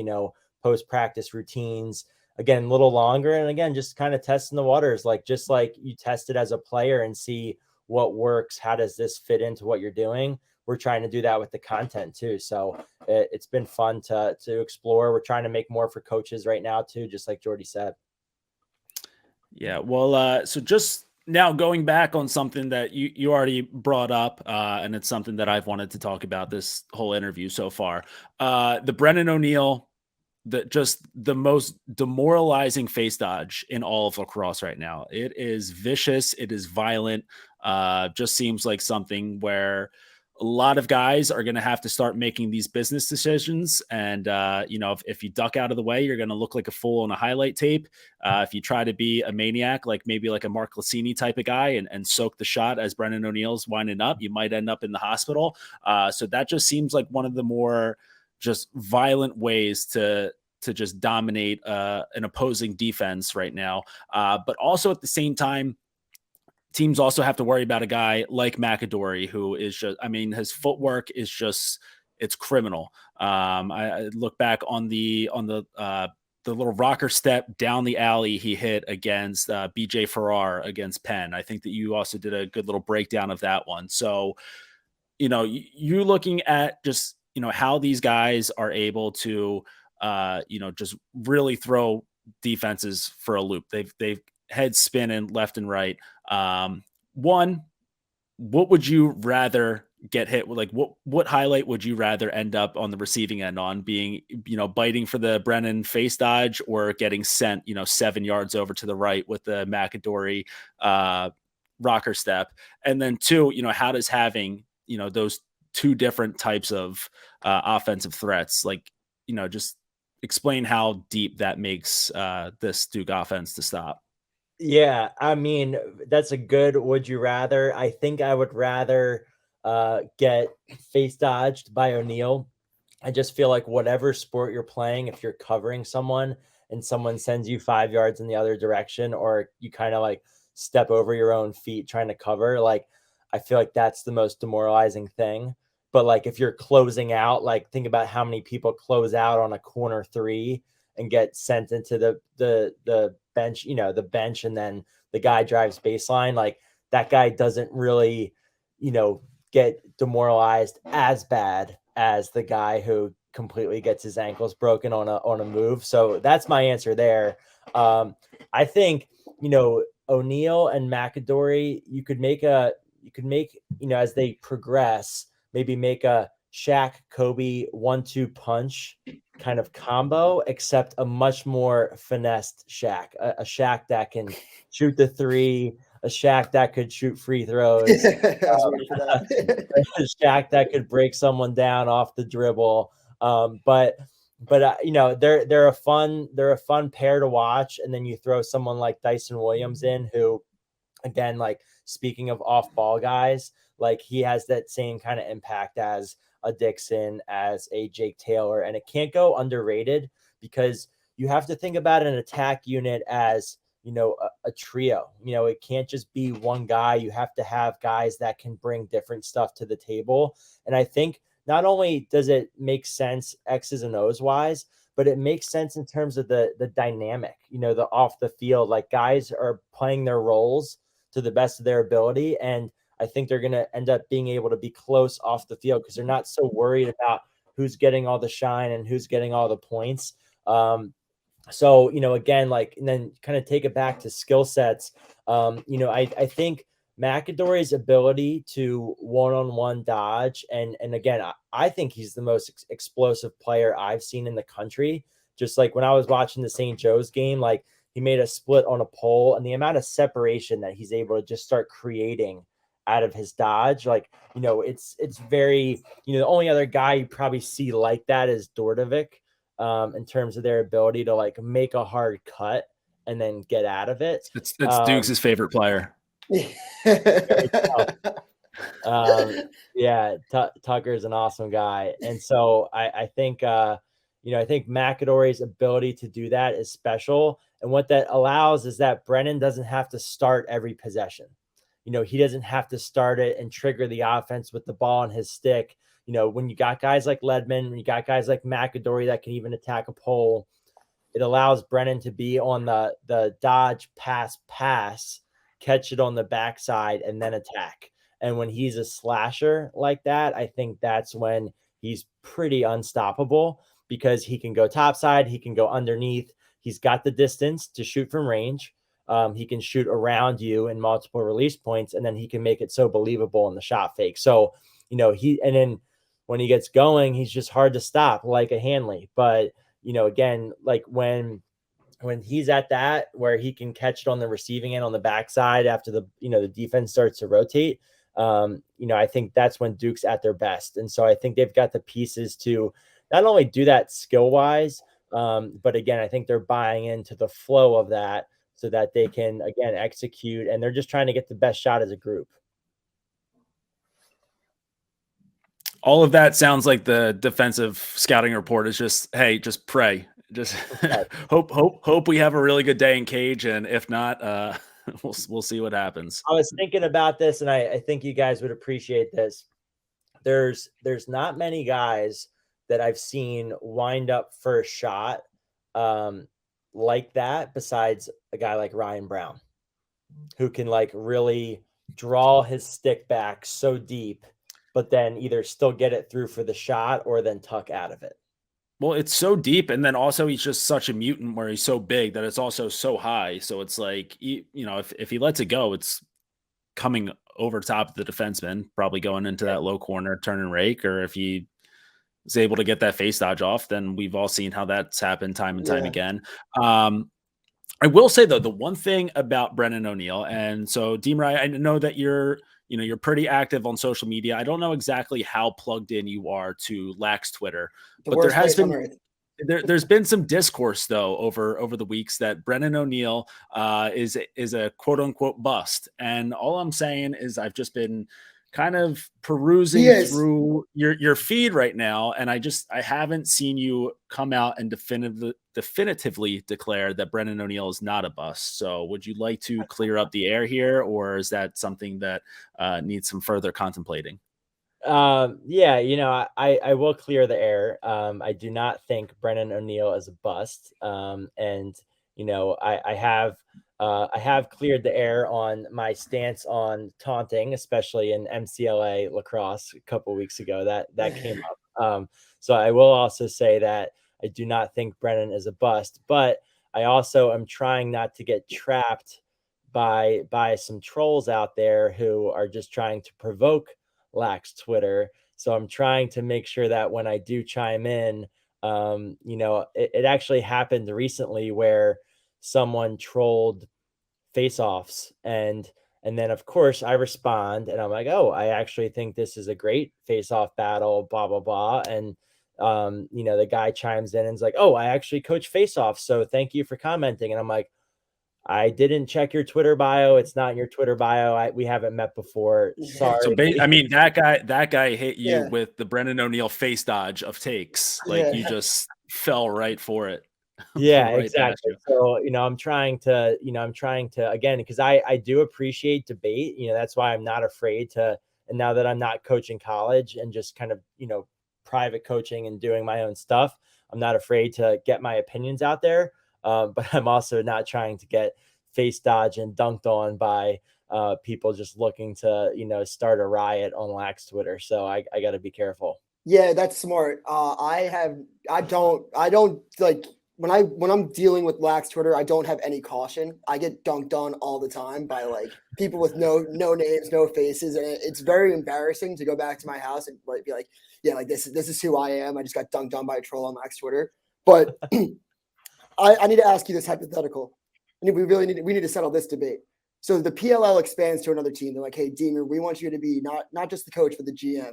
[SPEAKER 3] post-practice routines, again, a little longer. And again, just kind of testing the waters, like just like you test it as a player and see what works. How does this fit into what you're doing? We're trying to do that with the content too. So it's been fun to explore. We're trying to make more for coaches right now too, just like Jordy said.
[SPEAKER 1] Yeah. Well, so just now going back on something that you already brought up, and it's something that I've wanted to talk about this whole interview so far. The Brennan O'Neill, the most demoralizing face dodge in all of lacrosse right now. It is vicious. It is violent. Just seems like something where a lot of guys are going to have to start making these business decisions. And, if you duck out of the way, you're going to look like a fool on a highlight tape. If you try to be a maniac, like maybe like a Mark Lassini type of guy and soak the shot as Brennan O'Neill's winding up, you might end up in the hospital. So that just seems like one of the more just violent ways to to just dominate an opposing defense right now. But also at the same time, teams also have to worry about a guy like McAdory, who is just, I mean, his footwork is just, it's criminal. I look back on the little rocker step down the alley he hit against BJ Farrar against Penn. I think that you also did a good little breakdown of that one. So, you're looking at just, how these guys are able to, just really throw defenses for a loop. They've head spinning left and right. One, what would you rather get hit with? Like, what highlight would you rather end up on the receiving end on, being, biting for the Brennan face dodge, or getting sent, 7 yards over to the right with the McAdory rocker step? And then two, how does having, those two different types of offensive threats, like, just explain how deep that makes this Duke offense to stop.
[SPEAKER 3] Yeah, I mean, that's a good would you rather. I think I would rather get face dodged by O'Neal. I just feel like whatever sport you're playing, if you're covering someone and someone sends you 5 yards in the other direction, or you kind of like step over your own feet trying to cover, like I feel like that's the most demoralizing thing. But like if you're closing out, like think about how many people close out on a corner three and get sent into the bench, the bench, and then the guy drives baseline. Like that guy doesn't really, get demoralized as bad as the guy who completely gets his ankles broken on a move. So that's my answer there. I think, O'Neal and McAdory, you could make, as they progress, maybe make a Shaq Kobe 1-2 punch kind of combo, except a much more finessed Shaq, a Shaq that can shoot the three, a Shaq that could shoot free throws,
[SPEAKER 2] I was waiting for that.
[SPEAKER 3] a Shaq that could break someone down off the dribble. But they're a fun pair to watch, and then you throw someone like Dyson Williams in, who, again, like speaking of off ball guys, like he has that same kind of impact as a Dixon, as a Jake Taylor, and it can't go underrated because you have to think about an attack unit as, a trio. It can't just be one guy. You have to have guys that can bring different stuff to the table. And I think not only does it make sense X's and O's wise, but it makes sense in terms of the dynamic, the off the field, like guys are playing their roles to the best of their ability. And I think they're going to end up being able to be close off the field because they're not so worried about who's getting all the shine and who's getting all the points. So, again, like, and then kind of take it back to skill sets. I think McAdory's ability to one-on-one dodge, and again, I think he's the most explosive player I've seen in the country. Just like when I was watching the St. Joe's game, like he made a split on a pole, and the amount of separation that he's able to just start creating out of his dodge, like, it's very, the only other guy you probably see like that is Dordovic, in terms of their ability to like make a hard cut and then get out of it.
[SPEAKER 1] It's Duke's favorite player.
[SPEAKER 3] Yeah, Tucker's an awesome guy, and so I think I think McAdory's ability to do that is special, and what that allows is that Brennan doesn't have to start every possession. He doesn't have to start it and trigger the offense with the ball on his stick. When you got guys like Ledman, when you got guys like McAdory that can even attack a pole, it allows Brennan to be on the dodge, pass, catch it on the backside, and then attack. And when he's a slasher like that, I think that's when he's pretty unstoppable because he can go topside, he can go underneath, he's got the distance to shoot from range. He can shoot around you in multiple release points, and then he can make it so believable in the shot fake. So, and then when he gets going, he's just hard to stop like a Hanley. But, again, like when he's at that where he can catch it on the receiving end on the backside after the defense starts to rotate, I think that's when Duke's at their best. And so I think they've got the pieces to not only do that skill wise, but again, I think they're buying into the flow of that so that they can, again, execute, and they're just trying to get the best shot as a group.
[SPEAKER 1] All of that sounds like the defensive scouting report is just, hey, just pray. Just hope we have a really good day in cage, and if not, we'll see what happens.
[SPEAKER 3] I was thinking about this, and I think you guys would appreciate this. There's not many guys that I've seen wind up first shot like that, besides a guy like Ryan Brown, who can like really draw his stick back so deep, but then either still get it through for the shot or then tuck out of it.
[SPEAKER 1] Well, it's so deep, and then also he's just such a mutant where he's so big that it's also so high. So it's like if he lets it go, it's coming over top of the defenseman, probably going into that low corner, turn and rake, or if he is able to get that face dodge off, then we've all seen how that's happened time and time again. I will say though, the one thing about Brennan O'Neill, and so Deemer, I know that you're pretty active on social media. I don't know exactly how plugged in you are to Lax Twitter, but there's been some discourse though over the weeks that Brennan O'Neill is a quote unquote bust. And all I'm saying is I've just been kind of perusing through your feed right now, and I haven't seen you come out and definitively declare that Brennan O'Neill is not a bust. So would you like to clear up the air here, or is that something that needs some further contemplating?
[SPEAKER 3] Yeah, I will clear the air. I do not think Brennan O'Neill is a bust. And I have cleared the air on my stance on taunting, especially in MCLA lacrosse a couple weeks ago. That came up. So I will also say that I do not think Brennan is a bust, but I also am trying not to get trapped by some trolls out there who are just trying to provoke Lax Twitter. So I'm trying to make sure that when I do chime in, it actually happened recently where someone trolled face-offs, and then of course I respond and I'm like, oh, I actually think this is a great face-off battle, blah blah blah. And the guy chimes in and is like, oh, I actually coach face-off, so thank you for commenting. And I'm like, I didn't check your Twitter bio. It's not in your Twitter bio. We haven't met before. Sorry.
[SPEAKER 1] So that guy hit you with the Brennan O'Neill face dodge of takes. Like you just fell right for it.
[SPEAKER 3] Yeah, right, exactly. So, I'm trying to again, because I do appreciate debate. That's why I'm not afraid to. And now that I'm not coaching college and just kind of, private coaching and doing my own stuff, I'm not afraid to get my opinions out there. But I'm also not trying to get face dodged and dunked on by people just looking to, start a riot on Lax Twitter. So I got to be careful.
[SPEAKER 2] Yeah, that's smart. I don't like when I'm dealing with Lax Twitter, I don't have any caution. I get dunked on all the time by like people with no names, no faces, and it's very embarrassing to go back to my house and like be like, yeah, like this is who I am. I just got dunked on by a troll on Lax Twitter. But I need to ask you this hypothetical. We need to settle this debate. So the PLL expands to another team. They're like, hey, Deemer, we want you to be not just the coach, but the GM.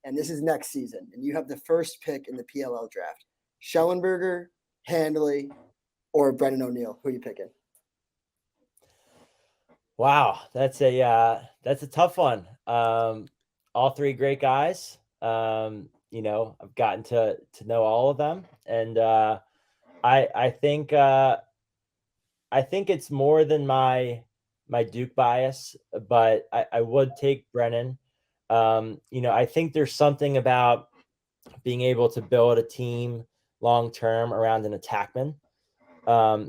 [SPEAKER 2] And this is next season. And you have the first pick in the PLL draft. Schellenberger, Handley, or Brennan O'Neill. Who are you picking?
[SPEAKER 3] Wow, that's a tough one. All three great guys. I've gotten to know all of them. And I think it's more than my Duke bias, but I would take Brennan. I think there's something about being able to build a team long term around an attackman.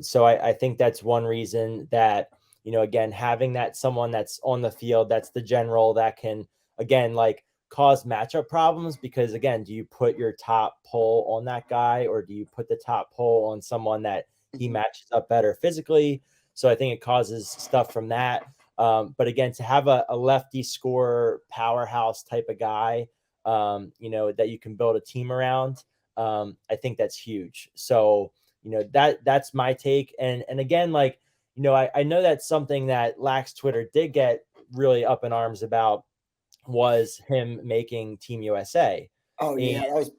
[SPEAKER 3] So I think that's one reason that, again, having that someone that's on the field, that's the general that can, again, like cause matchup problems, because again, do you put your top pull on that guy, or do you put the top pull on someone that he matches up better physically? So I think it causes stuff from that. But again, to have a lefty scorer powerhouse type of guy, that you can build a team around, I think that's huge. So, that's my take. And again, like, I know that's something that Lax Twitter did get really up in arms about, was him making Team USA.
[SPEAKER 2] Oh yeah, that was.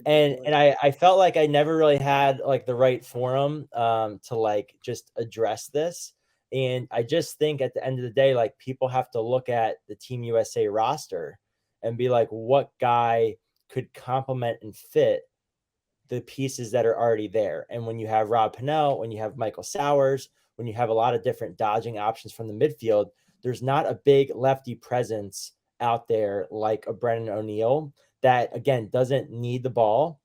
[SPEAKER 3] And I felt like I never really had like the right forum to like just address this. And I just think at the end of the day, like, people have to look at the Team USA roster and be like, what guy could complement and fit the pieces that are already there. And when you have Rob Pennell, when you have Michael Sowers, when you have a lot of different dodging options from the midfield, there's not a big lefty presence out there like a Brennan O'Neill that, again, doesn't need the ball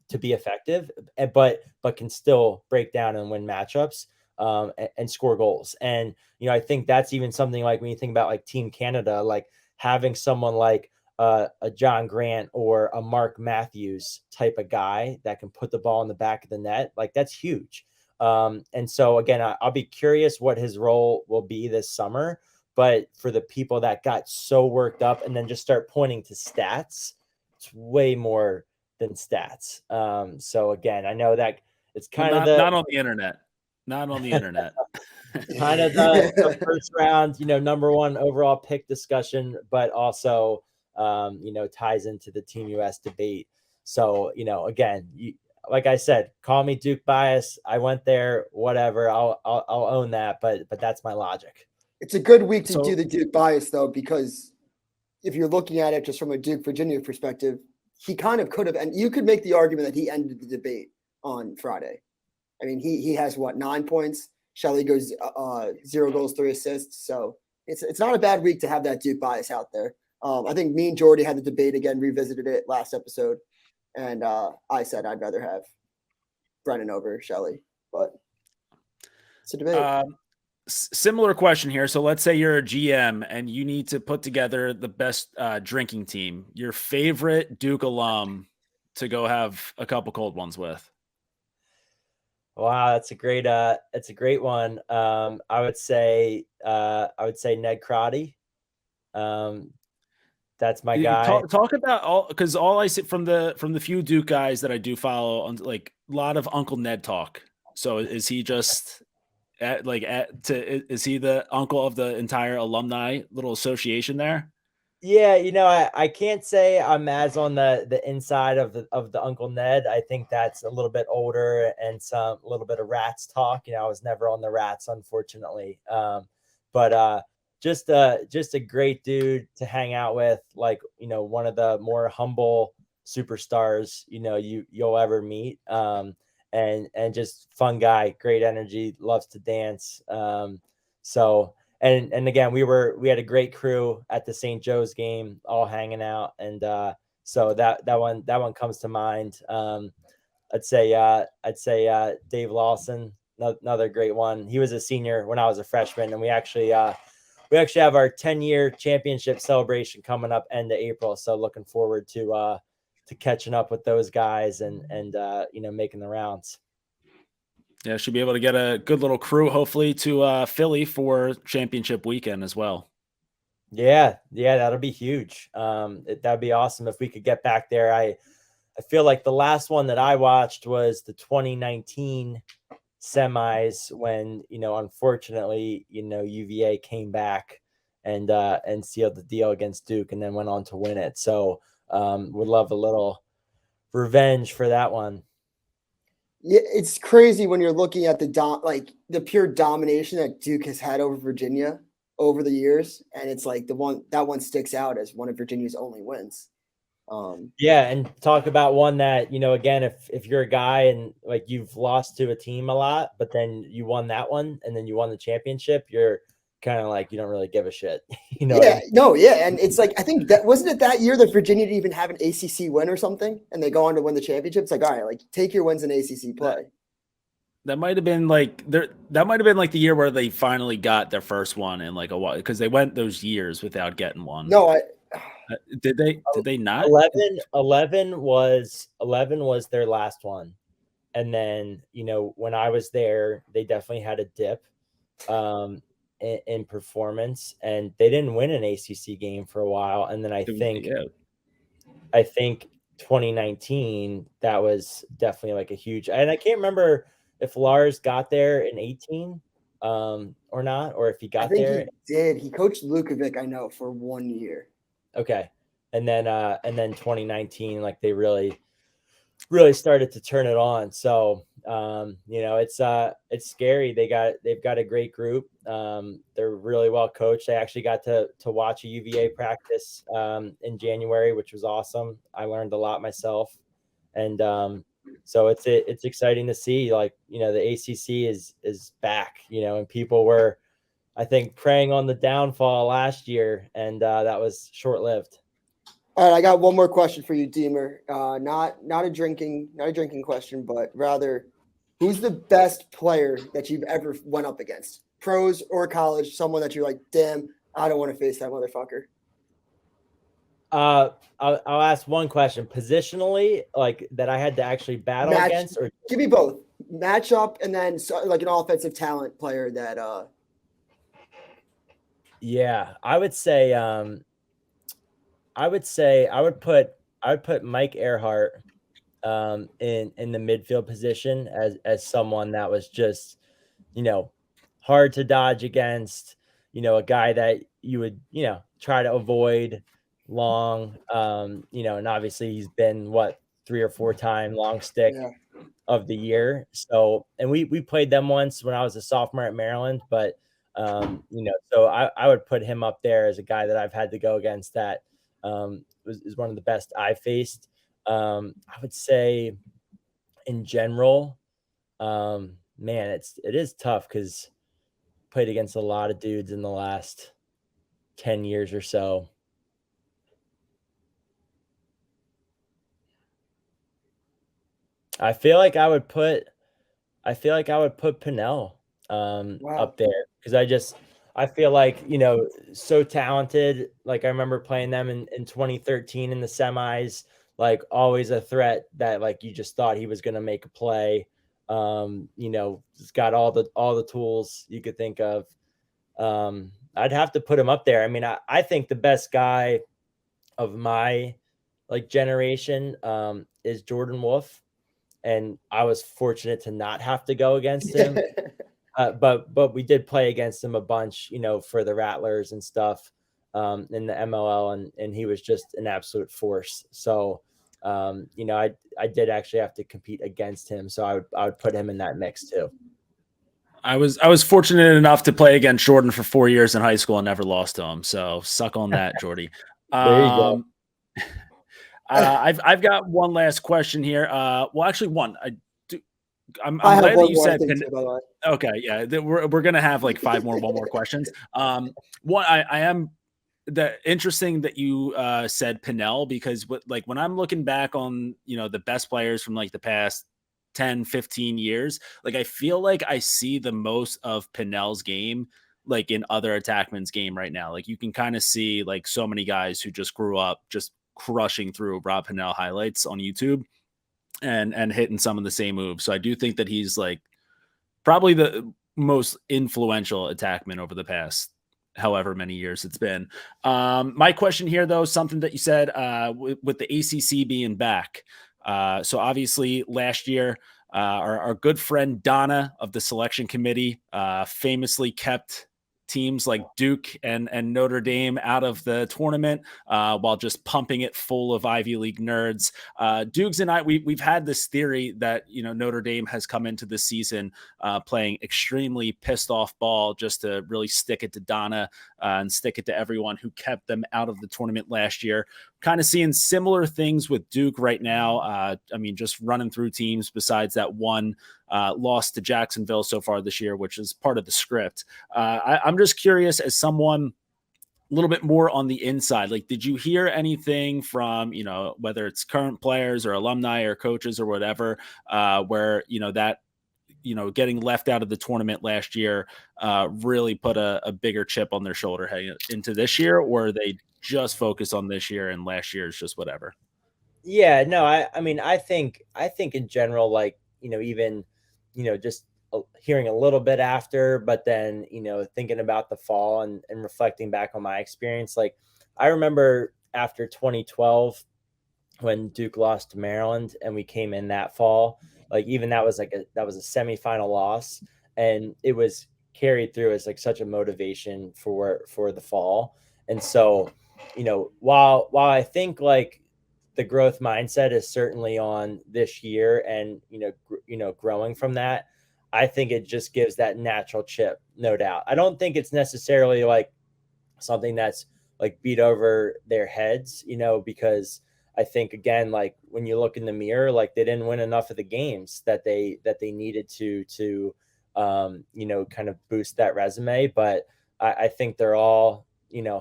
[SPEAKER 3] to be effective, but can still break down and win matchups, and score goals. And I think that's even something like when you think about like Team Canada, like having someone like a John Grant or a Mark Matthews type of guy that can put the ball in the back of the net, like that's huge. And so again, I'll be curious what his role will be this summer. But for the people that got so worked up and then just start pointing to stats, it's way more than stats. So again, I know that it's kind of
[SPEAKER 1] not on the internet, not on the internet.
[SPEAKER 3] kind of the first round, number one overall pick discussion, but also, ties into the Team US debate. So, again, like I said, call me Duke bias. I went there, whatever. I'll own that, but that's my logic.
[SPEAKER 2] It's a good week to do the Duke bias though, because if you're looking at it just from a Duke Virginia perspective, he kind of could have, and you could make the argument that he ended the debate on Friday. I mean, he has 9 points. Shelley goes 0 goals, 3 assists. So it's not a bad week to have that Duke bias out there. I think me and Jordy had the debate again, revisited it last episode, and I said I'd rather have Brennan over Shelley, but it's a debate.
[SPEAKER 1] Similar question here. So let's say you're a GM and you need to put together the best drinking team, your favorite Duke alum to go have a couple cold ones with.
[SPEAKER 3] Wow, that's a great one. I would say Ned Crotty. That's my guy.
[SPEAKER 1] Talk about because all I see from the few Duke guys that I do follow on, like, a lot of Uncle Ned talk. So is he just is he the uncle of the entire alumni little association there?
[SPEAKER 3] Yeah, I can't say I'm as on the inside of the Uncle Ned. I think that's a little bit older and a little bit of Rats talk. I was never on the Rats, unfortunately. But just a great dude to hang out with, like, one of the more humble superstars, you'll ever meet. And just fun guy, great energy, loves to dance. So and again, we had a great crew at the St. Joe's game, all hanging out, and so that one comes to mind. I'd say Dave Lawson, another great one. He was a senior when I was a freshman, and we actually have our 10-year championship celebration coming up end of April. So looking forward to catching up with those guys and making the rounds.
[SPEAKER 1] Yeah, should be able to get a good little crew, hopefully, to Philly for championship weekend as well.
[SPEAKER 3] Yeah, that'll be huge. That'd be awesome if we could get back there. I feel like the last one that I watched was the 2019 semis when, unfortunately, UVA came back and sealed the deal against Duke and then went on to win it. So would love a little revenge for that one.
[SPEAKER 2] Yeah, it's crazy when you're looking at the pure domination that Duke has had over Virginia over the years, and it's like that one sticks out as one of Virginia's only wins.
[SPEAKER 3] Yeah, and talk about one that, again, if you're a guy and like you've lost to a team a lot, but then you won that one and then you won the championship, you're kind of like, you don't really give a shit.
[SPEAKER 2] Yeah, I mean? No, yeah. And it's like, I think that wasn't it that year that Virginia didn't even have an ACC win or something, and they go on to win the championship. It's like, all right, like take your wins in ACC play.
[SPEAKER 1] That might have been like the year where they finally got their first one in like a while, because they went those years without getting one.
[SPEAKER 2] No,
[SPEAKER 1] did they not?
[SPEAKER 3] 11 was their last one. And then, when I was there, they definitely had a dip in performance, and they didn't win an ACC game for a while. And then I think 2019, that was definitely like a huge, and I can't remember if Lars got there in 18 or not, or if he got there.
[SPEAKER 2] He did. He coached Lukovic, I know, for 1 year.
[SPEAKER 3] Okay. And then 2019, like they really started to turn it on. So, it's scary. They've got a great group. They're really well coached. I actually got to watch a UVA practice in January, which was awesome. I learned a lot myself. And So it's exciting to see, like, the ACC is back, and people were, I think, preying on the downfall last year, and that was short lived.
[SPEAKER 2] All right, I got one more question for you, Deemer. Not a drinking question, but rather, who's the best player that you've ever went up against, pros or college? Someone that you're like, damn, I don't want to face that motherfucker.
[SPEAKER 3] I'll ask one question. Positionally, like, that I had to actually battle
[SPEAKER 2] Match.
[SPEAKER 3] against, or
[SPEAKER 2] Give me both. Match up, and then like an offensive talent player that.
[SPEAKER 3] yeah, I would put Mike Earhart in the midfield position as someone that was just, hard to dodge against, a guy that you would, try to avoid long, and obviously he's been, what, 3 or 4 time long stick
[SPEAKER 2] Yeah.
[SPEAKER 3] of the year. So, and we played them once when I was a sophomore at Maryland, but so I would put him up there as a guy that I've had to go against that is one of the best I faced. I would say in general, man, it is tough because played against a lot of dudes in the last 10 years or so. I feel like I would put Pinnell
[SPEAKER 2] Wow.
[SPEAKER 3] up there because I feel like, so talented. Like, I remember playing them in 2013 in the semis, like, always a threat that, like, you just thought he was going to make a play. He's got all the tools you could think of. I'd have to put him up there. I mean, I think the best guy of my, like, generation is Jordan Wolf, and I was fortunate to not have to go against him. But we did play against him a bunch, for the Rattlers and stuff in the MLL, and he was just an absolute force. So, I did actually have to compete against him, so I would put him in that mix too.
[SPEAKER 1] I was fortunate enough to play against Jordan for 4 years in high school and never lost to him. So suck on that, Jordy.
[SPEAKER 3] There you go.
[SPEAKER 1] I've got one last question here. Well, actually, one. I'm
[SPEAKER 2] I have
[SPEAKER 1] glad that
[SPEAKER 2] one
[SPEAKER 1] you
[SPEAKER 2] more
[SPEAKER 1] said.
[SPEAKER 2] thing too, by the way.
[SPEAKER 1] Okay, yeah, we're gonna have like one more questions. One, I am interesting that you said Pinnell, because like when I'm looking back on the best players from like the past 10, 15 years, like I feel like I see the most of Pinnell's game like in other attackmen's game right now. Like you can kind of see like so many guys who just grew up just crushing through Rob Pinnell highlights on YouTube and hitting some of the same moves. So I do think that he's like probably the most influential attackman over the past however many years it's been. My question here, though, something that you said with the ACC being back. So obviously last year, our good friend Donna of the selection committee famously kept teams like Duke and Notre Dame out of the tournament while just pumping it full of Ivy League nerds. Dukes and I, we've had this theory that Notre Dame has come into the season playing extremely pissed off ball just to really stick it to Donna and stick it to everyone who kept them out of the tournament last year. Kind of seeing similar things with Duke right now. I mean, just running through teams besides that one loss to Jacksonville so far this year, which is part of the script. I'm just curious, as someone a little bit more on the inside, like, did you hear anything from, whether it's current players or alumni or coaches or whatever, where, that, getting left out of the tournament last year really put a bigger chip on their shoulder heading into this year, or they just focus on this year and last year is just whatever?
[SPEAKER 3] Yeah, no, I mean, I think in general, like, even, just hearing a little bit after, but then, thinking about the fall and reflecting back on my experience. Like, I remember after 2012 when Duke lost to Maryland and we came in that fall, like, even that was a semifinal loss, and it was carried through as like such a motivation for the fall. And so, while I think, like, the growth mindset is certainly on this year, and growing from that, I think it just gives that natural chip, no doubt. I don't think it's necessarily like something that's like beat over their heads, because I think, again, like when you look in the mirror, like they didn't win enough of the games that they needed to kind of boost that resume. But I think they're all,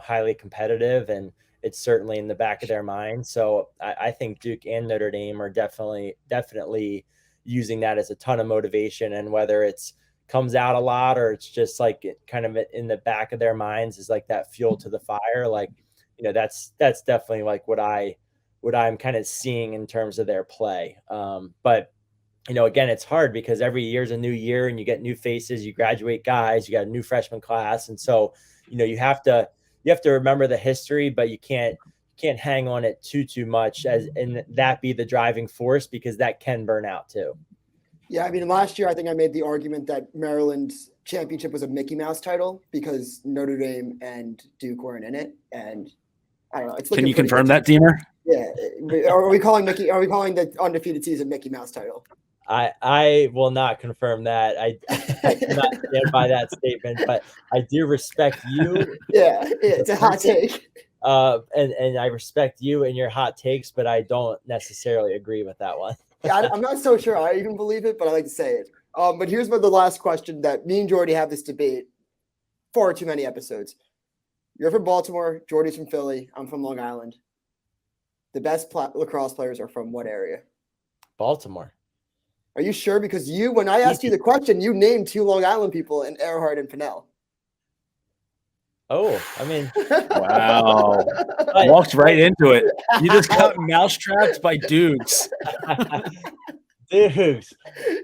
[SPEAKER 3] highly competitive, and it's certainly in the back of their mind. So I think Duke and Notre Dame are definitely using that as a ton of motivation. And whether it's comes out a lot or it's just like kind of in the back of their minds is like that fuel to the fire. Like, that's definitely like what I'm kind of seeing in terms of their play. But again, it's hard because every year's a new year and you get new faces, you graduate guys, you got a new freshman class. And so, you have to remember the history, but you can't hang on it too much and that be the driving force, because that can burn out too.
[SPEAKER 2] Yeah, I mean, last year I think I made the argument that Maryland's championship was a Mickey Mouse title because Notre Dame and Duke weren't in it, and I don't know. It's
[SPEAKER 1] Can you confirm that, Deemer?
[SPEAKER 2] Yeah. Are we calling the undefeated season Mickey Mouse title?
[SPEAKER 3] I will not confirm that. I cannot stand by that statement, but I do respect you.
[SPEAKER 2] Yeah, it's a hot take.
[SPEAKER 3] And I respect you and your hot takes, but I don't necessarily agree with that one.
[SPEAKER 2] Yeah, I'm not so sure I even believe it, but I like to say it. But here's the last question that me and Jordy have this debate far too many episodes. You're from Baltimore, Jordy's from Philly, I'm from Long Island. The best lacrosse players are from what area?
[SPEAKER 3] Baltimore.
[SPEAKER 2] Are you sure? Because when I asked you the question, you named 2 Long Island people in Earhart and Pinnell.
[SPEAKER 3] Oh, I mean,
[SPEAKER 1] wow. Walked right into it. You just got mousetrapped by Dukes.
[SPEAKER 3] Dukes.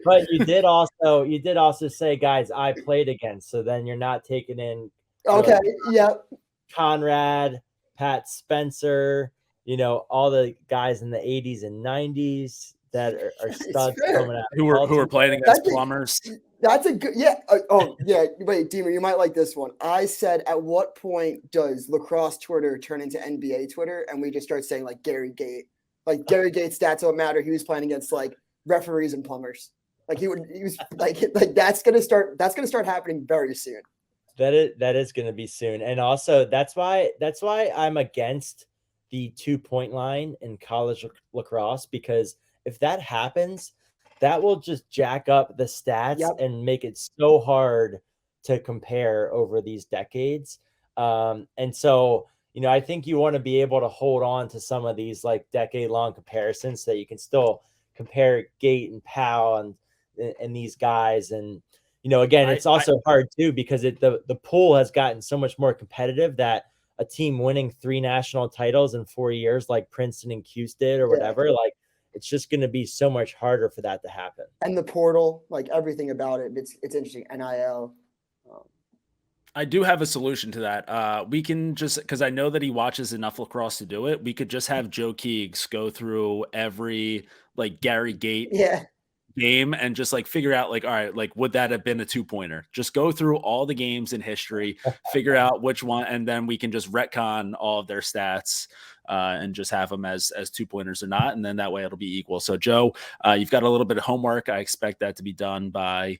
[SPEAKER 3] But you did also say guys I played against. So then you're not taking in
[SPEAKER 2] okay, yeah.
[SPEAKER 3] Conrad, Pat Spencer, all the guys in the 80s and 90s that are studs coming out.
[SPEAKER 1] Who were playing against plumbers.
[SPEAKER 2] That's a good, yeah. Oh, yeah. Wait, Deemer, you might like this one. I said, at what point does lacrosse Twitter turn into NBA Twitter? And we just start saying like Gary Gate. Like Gary Gate's stats don't matter. He was playing against like referees and plumbers. Like he was like that's gonna start happening very soon.
[SPEAKER 3] That is gonna be soon. And also that's why I'm against the 2-point line in college lacrosse, because if that happens, that will just jack up the stats and make it so hard to compare over these decades. And so, I think you want to be able to hold on to some of these like decade-long comparisons so that you can still compare Gate and Powell and these guys. And, again, it's also hard too because the pool has gotten so much more competitive that a team winning 3 national titles in 4 years, like Princeton and Cuse did or whatever, like, it's just going to be so much harder for that to happen.
[SPEAKER 2] And the portal, like everything about it, it's interesting. NIL.
[SPEAKER 1] I do have a solution to that. We can just, because I know that he watches enough lacrosse to do it, we could just have Joe Keegs go through every like Gary Gate game and just like figure out like, all right, like would that have been a 2-pointer? Just go through all the games in history, figure out which one, and then we can just retcon all of their stats and just have them as 2-pointers or not, and then that way it'll be equal. So Joe, you've got a little bit of homework. I expect that to be done by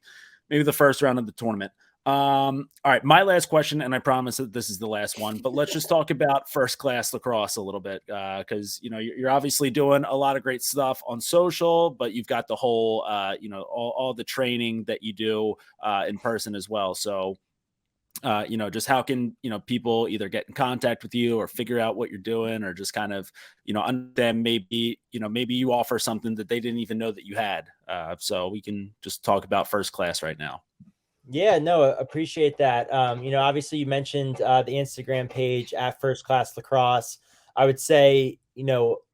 [SPEAKER 1] maybe the first round of the tournament. All right, my last question, and I promise that this is the last one, but let's just talk about first class lacrosse a little bit, because you're obviously doing a lot of great stuff on social, but you've got the whole all the training that you do in person as well. So just how can people either get in contact with you or figure out what you're doing, or just kind of understand maybe you offer something that they didn't even know that you had. So we can just talk about first class right now.
[SPEAKER 3] Yeah, no, appreciate that. Obviously you mentioned the Instagram page at First Class Lacrosse. I would say,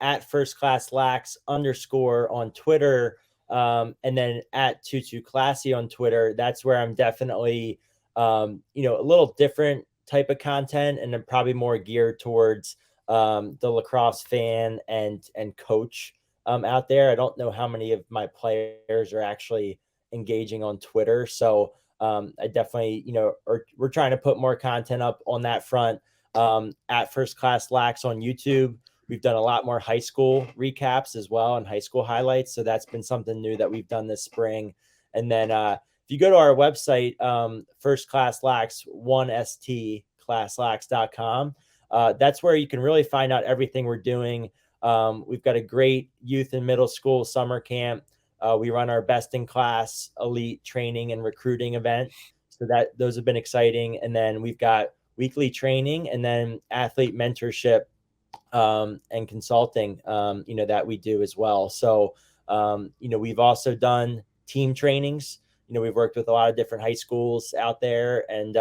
[SPEAKER 3] at First Class Lax _ on Twitter, and then at Tutu Classy on Twitter. That's where I'm definitely, a little different type of content, and then probably more geared towards the lacrosse fan and coach out there. I don't know how many of my players are actually engaging on Twitter. So I definitely, we're trying to put more content up on that front. At First Class Lax on YouTube, we've done a lot more high school recaps as well and high school highlights. So that's been something new that we've done this spring. And then if you go to our website, First Class Lax, 1st, classlax.com, that's where you can really find out everything we're doing We've got a great youth and middle school summer camp. We run our best in class elite training and recruiting event. So those have been exciting. And then we've got weekly training and then athlete mentorship and consulting, that we do as well. So, we've also done team trainings. We've worked with a lot of different high schools out there, and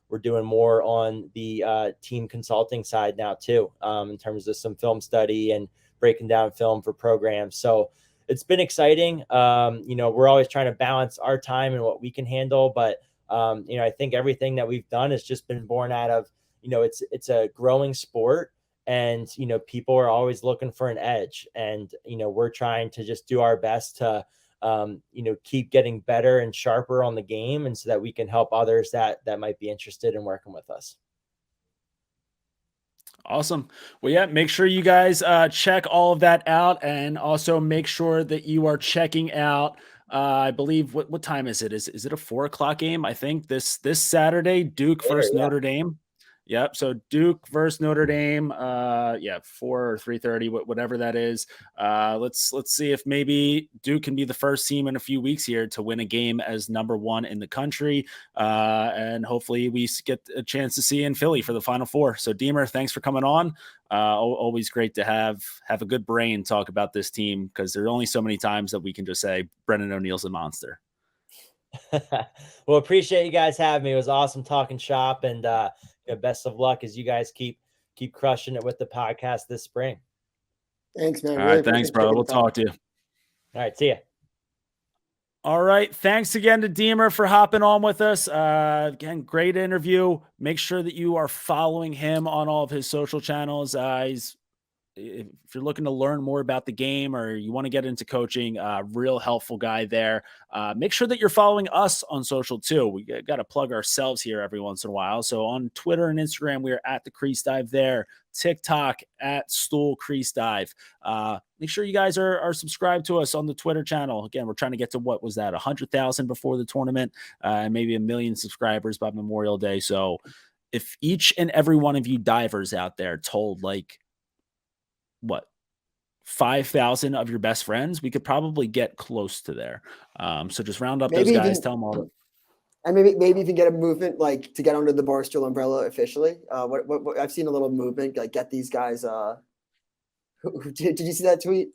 [SPEAKER 3] we're doing more on the team consulting side now too, in terms of some film study and breaking down film for programs. So it's been exciting. We're always trying to balance our time and what we can handle, but I think everything that we've done has just been born out of, it's a growing sport, and people are always looking for an edge, and we're trying to just do our best to keep getting better and sharper on the game, and so that we can help others that might be interested in working with us.
[SPEAKER 1] Awesome. Well, yeah, make sure you guys check all of that out, and also make sure that you are checking out. I believe what time is it? Is it a 4 o'clock game? I think this Saturday, Duke
[SPEAKER 3] Later,
[SPEAKER 1] versus
[SPEAKER 3] yeah.
[SPEAKER 1] Notre Dame. Yep. So Duke versus Notre Dame. Yeah, 4 or 3:30, whatever that is. Let's see if maybe Duke can be the first team in a few weeks here to win a game as #1 in the country. And hopefully we get a chance to see you in Philly for the Final Four. So Deemer, thanks for coming on. Always great to have a good brain talk about this team, because there are only so many times that we can just say Brendan O'Neill's a monster.
[SPEAKER 3] Well, appreciate you guys having me. It was awesome talking shop, and best of luck as you guys keep crushing it with the podcast this spring.
[SPEAKER 2] Thanks, man.
[SPEAKER 1] All
[SPEAKER 2] Really
[SPEAKER 1] right. Thanks,
[SPEAKER 2] appreciate
[SPEAKER 1] brother.
[SPEAKER 2] taking
[SPEAKER 1] We'll
[SPEAKER 2] the time.
[SPEAKER 1] talk to you.
[SPEAKER 3] All right, see ya.
[SPEAKER 1] All right. Thanks again to Deemer for hopping on with us. Again, great interview. Make sure that you are following him on all of his social channels. If you're looking to learn more about the game, or you want to get into coaching, real helpful guy there. Make sure that you're following us on social too. We got to plug ourselves here every once in a while. So on Twitter and Instagram, we are at the Crease Dive there. TikTok at Stool Crease Dive. Make sure you guys are subscribed to us on the Twitter channel. Again, we're trying to get to, what was that, 100,000 before the tournament, and maybe 1 million subscribers by Memorial Day. So if each and every one of you divers out there told, like, 5,000 of your best friends, we could probably get close to there. So just round up those guys, tell them all.
[SPEAKER 2] And maybe even get a movement like to get under the Barstool umbrella officially. What I've seen a little movement, like get these guys. Did you see that tweet?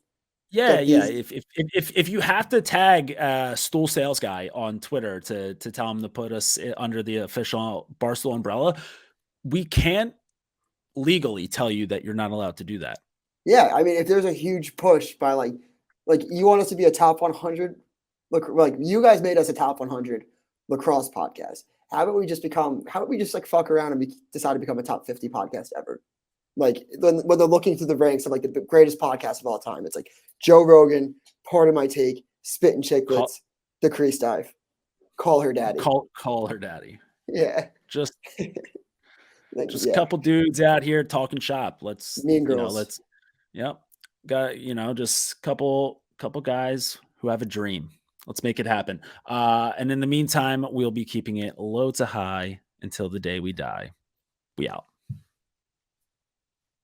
[SPEAKER 1] Yeah. If you have to tag Stool Sales Guy on Twitter to tell him to put us under the official Barstool umbrella, we can't legally tell you that you're not allowed to do that.
[SPEAKER 2] Yeah, I mean, if there's a huge push by like you want us to be a top 100, look, like you guys made us a top 100 lacrosse podcast. How about we just like fuck around and decide to become a top 50 podcast ever? Like when they're looking through the ranks of like the greatest podcast of all time, it's like Joe Rogan, Part of My Take, Spit and Chicklets, The Crease Dive, Call Her Daddy.
[SPEAKER 1] Call her daddy.
[SPEAKER 2] Yeah.
[SPEAKER 1] Just a couple dudes out here talking shop.
[SPEAKER 2] Mean girls.
[SPEAKER 1] Yep. Got, just couple guys who have a dream. Let's make it happen. And in the meantime, we'll be keeping it low to high until the day we die. We out.